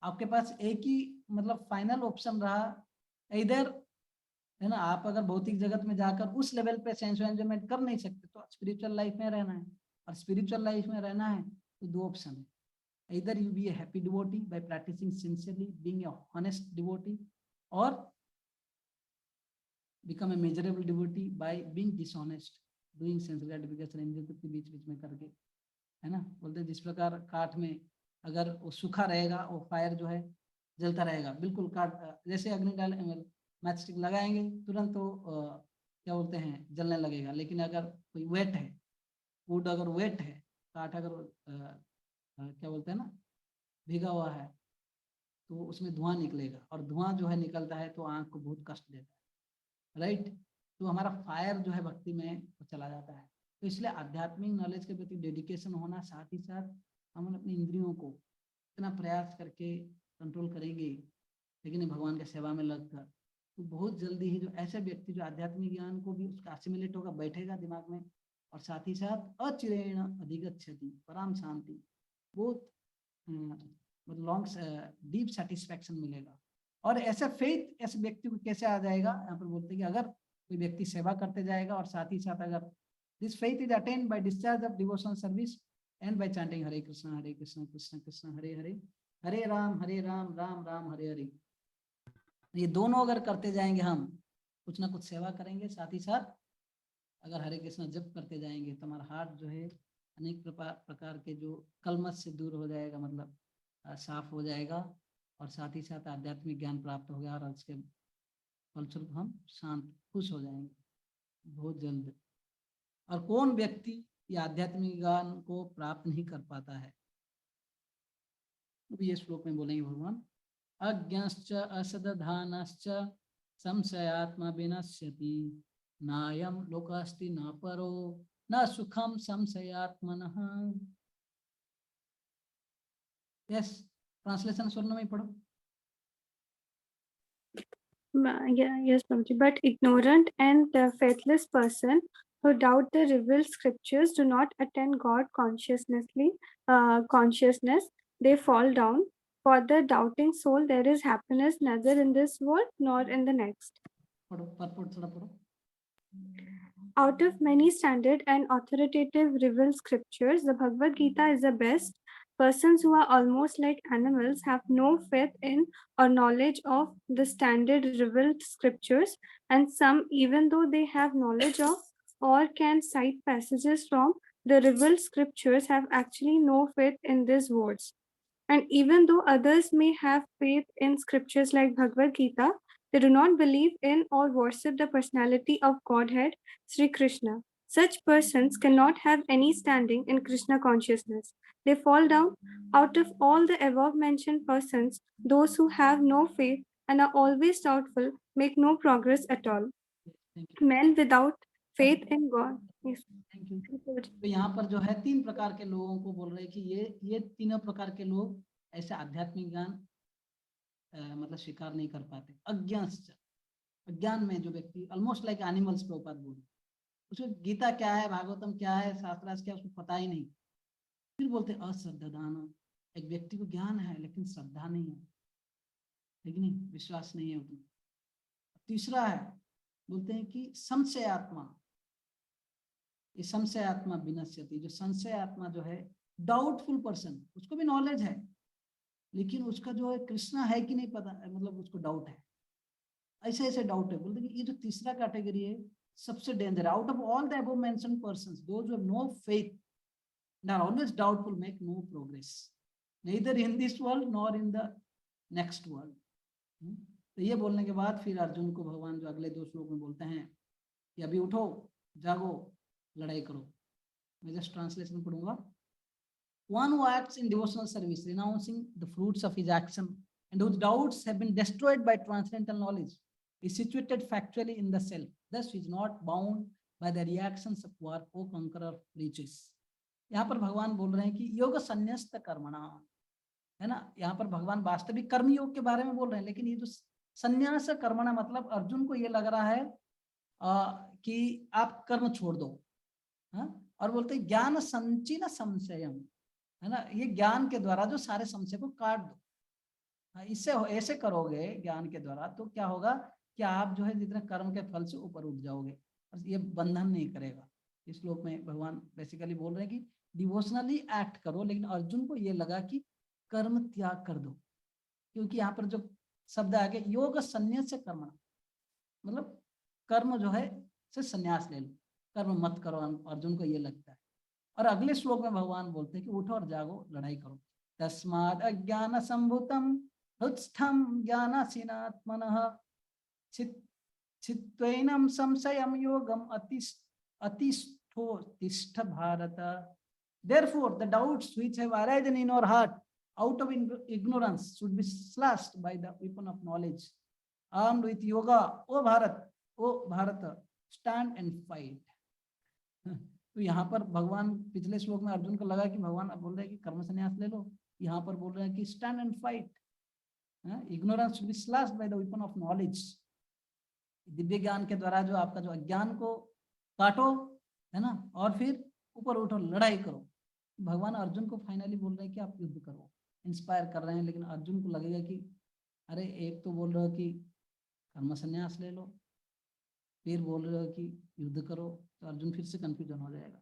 आपके पास, एक ही मतलब फाइनल ऑप्शन रहा, इधर है ना, आप अगर भौतिक जगत में जाकर उस लेवल पे सेंस एंजॉयमेंट कर नहीं सकते तो स्पिरिचुअल लाइफ में रहना है, और स्पिरिचुअल लाइफ में रहना है तो दो ऑप्शन है, इधर you be a happy devotee by practising sincerely being a honest devotee, और become a measurable devotee by being dishonest, doing sense gratification इंद्रियों के बीच बीच में करके, है ना। बोलते हैं जिस प्रकार काठ में अगर वो सूखा रहेगा वो फायर जो है जलता रहेगा, बिल्कुल काट जैसे अग्नि डाल मैच स्टिक लगाएंगे तुरंत तो क्या बोलते हैं जलने लगेगा, लेकिन अगर कोई वेट है, वुड अगर वेट है, काठ अगर क्या बोलते हैं ना भीगा हुआ है तो उसमें धुआं निकलेगा, और धुआं जो है निकलता है तो आंख को बहुत कष्ट देता है, राइट। तो हमारा फायर जो है भक्ति में वो चला जाता है। तो इसलिए आध्यात्मिक नॉलेज के प्रति डेडिकेशन होना, साथ ही साथ हम अपनी इंद्रियों को इतना प्रयास करके कंट्रोल करेंगे, लेकिन भगवान की सेवा में लगकर, तो बहुत जल्दी ही जो ऐसे व्यक्ति जो आध्यात्मिक ज्ञान को भी उसका असिमिलेट होगा, बैठेगा दिमाग में, और साथ ही साथ अचिरेण अधिगच्छति पराम शांति, बहुत मतलब लॉन्ग डीप सेटिस्फैक्शन मिलेगा। और ऐसा फेथ ऐसे व्यक्ति को कैसे आ जाएगा, यहाँ पर बोलते हैं कि अगर कोई व्यक्ति सेवा करते जाएगा और साथ ही साथ अगर this faith is attend by discharge of devotional service and by chanting Hare Krishna Krishna Krishna Hare Hare, Hare Ram Ram Ram Hare Hare, ये दोनों अगर करते जाएंगे, हम कुछ ना कुछ सेवा करेंगे, साथ ही साथ अगर हरे कृष्ण जप करते जाएंगे तो हमारा हार्ट जो है अनेक प्रकार के जो कलमश से दूर हो जाएगा, मतलब साफ हो जाएगा, और साथ ही साथ आध्यात्मिक ज्ञान प्राप्त हो गया और उसके फलस्वरूप हम शांत खुश हो जाएंगे बहुत जल्द। और कौन व्यक्ति ये आध्यात्मिक ज्ञान को प्राप्त नहीं कर पाता है, ये श्लोक में बोलेंगे भगवान, अज्ञश्च असदधानश्च संशयात्मा विनश्यति, नायं लोकास्ति न परो न सुखम संशयात्मनः। यस, ट्रांसलेशन स्वर्ण में पढ़ो। Yes, Prabhuji. But ignorant and faithless person who doubt the revealed scriptures do not attain God consciousness. They fall down. For the doubting soul, there is happiness neither in this world nor in the next. पढ़ो, purport थोड़ा पढ़ो। Out of many standard and authoritative revealed scriptures, the Bhagavad Gita is the best. Persons who are almost like animals have no faith in or knowledge of the standard revealed scriptures, and some, even though they have knowledge of or can cite passages from the revealed scriptures, have actually no faith in these words. And even though others may have faith in scriptures like Bhagavad Gita, they do not believe in or worship the personality of Godhead, Sri Krishna. Such persons cannot have any standing in Krishna consciousness. They fall down. Out of all the above mentioned persons, those who have no faith and are always doubtful make no progress at all. Thank you. Men without faith in God. Yes. Thank you. तो यहाँ पर जो है तीन प्रकार के लोगों को बोल रहे हैं कि ये तीनों प्रकार के लोग ऐसे आध्यात्मिक ज्ञान मतलब स्वीकार नहीं कर पाते। अज्ञानश्च, अज्ञान में जो व्यक्ति ऑलमोस्ट लाइक एनिमल्स पे उपात बोल, उसको गीता क्या है, भागवतम क्या है, शास्त्रार्थ क्या, उसको पता ही नहीं। फिर बोलते अश्रद्धान, एक व्यक्ति को ज्ञान है लेकिन श्रद्धा नहीं है, ठीक नहीं, विश्वास नहीं है उतना। तीसरा है बोलते हैं कि संशय आत्मा, ये संशय आत्मा विनश्यति, जो संशय आत्मा जो है डाउटफुल पर्सन, उसको भी नॉलेज है लेकिन उसका जो है कृष्णा है कि नहीं पता, मतलब उसको डाउट है, ऐसे ऐसे डाउट है। बोलते हैं कि ये जो तीसरा कैटेगरी है सबसे danger, out of all the above mentioned persons, those who have no faith and are always doubtful make no progress neither in this world nor in the next world. तो ये बोलने के बाद फिर अर्जुन को भगवान जो अगले दो श्लोक में बोलते हैं कि अभी उठो, जागो, लड़ाई करो। मैं जस्ट ट्रांसलेशन पढ़ूंगा। One who acts in devotional service, renouncing the fruits of his action, and whose doubts have been destroyed by transcendental knowledge, is situated factually in the self. Thus, he is not bound by the reactions of war, O conqueror of riches. यहाँ पर भगवान बोल रहे हैं कि योग संन्यस्त कर्मणा, है ना। यहाँ पर भगवान वास्तविक कर्मयोग के बारे में बोल रहे हैं, लेकिन ये जो संन्यास कर्मणा मतलब अर्जुन को ये लग रहा है कि आप कर्म छोड़ दो। और बोलते ज्ञान संचिन संशयम, है ना, ये ज्ञान के द्वारा जो सारे संशय को काट दो। इससे ऐसे करोगे ज्ञान के द्वारा तो क्या होगा कि आप जो है जितने कर्म के फल से ऊपर उठ जाओगे और ये बंधन नहीं करेगा। इस श्लोक में भगवान बेसिकली बोल रहे हैं कि डिवोशनली एक्ट करो, लेकिन अर्जुन को ये लगा कि कर्म त्याग कर दो, क्योंकि यहाँ पर जो शब्द आगे योग संन्यास से कर्म, मतलब कर्म जो है से संन्यास ले लो, कर्म मत करो। अर्जुन को ये लगता है। और अगले श्लोक में भगवान बोलते हैं कि उठो और जागो, लड़ाई करो। तस्माद अज्ञान संभूतम हृत्स्थम ज्ञानासीनात्मनः चित्त्वैनं संशयं योगम अतिष्ठो तिष्ठ Bharat. Therefore, the doubts which have arisen in our heart out of ignorance should be slashed by the weapon of knowledge. Armed with yoga, O Bharata, stand and fight. तो यहाँ पर भगवान पिछले श्लोक में अर्जुन को लगा कि भगवान अब बोल रहे हैं कि कर्म संन्यास ले लो, यहाँ पर बोल रहे हैं कि stand and fight. Ignorance should be slashed by the weapon of knowledge. Divya ज्ञान के द्वारा जो आपका जो अज्ञान को काटो, है ना, और फिर ऊपर उठो, लड़ाई करो। भगवान अर्जुन को फाइनली बोल रहे हैं कि आप युद्ध करो, इंस्पायर कर रहे हैं। लेकिन अर्जुन को लगेगा कि अरे एक तो बोल रहे हो कि कर्म संन्यास ले लो, फिर बोल रहे हो कि युद्ध करो, तो अर्जुन फिर से कंफ्यूजन हो जाएगा।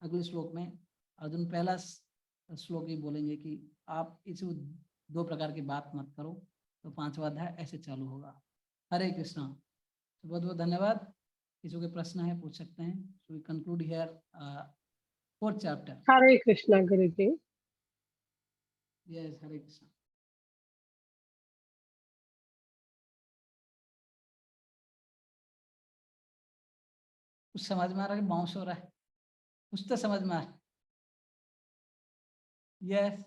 अगले श्लोक में अर्जुन पहला श्लोक ही बोलेंगे कि आप इस दो प्रकार की बात मत करो, तो 5वां अध्याय ऐसे चालू होगा। हरे कृष्णा। तो बहुत बहुत धन्यवाद। किसी के प्रश्न है पूछ सकते हैं। So we conclude here 4th chapter. Hare Krishna Guruji. Yes, Hare Krishna. कुछ समझ में आ रहा है कि बाउंस हो रहा है? कुछ तो समझ में आ रहा है। यस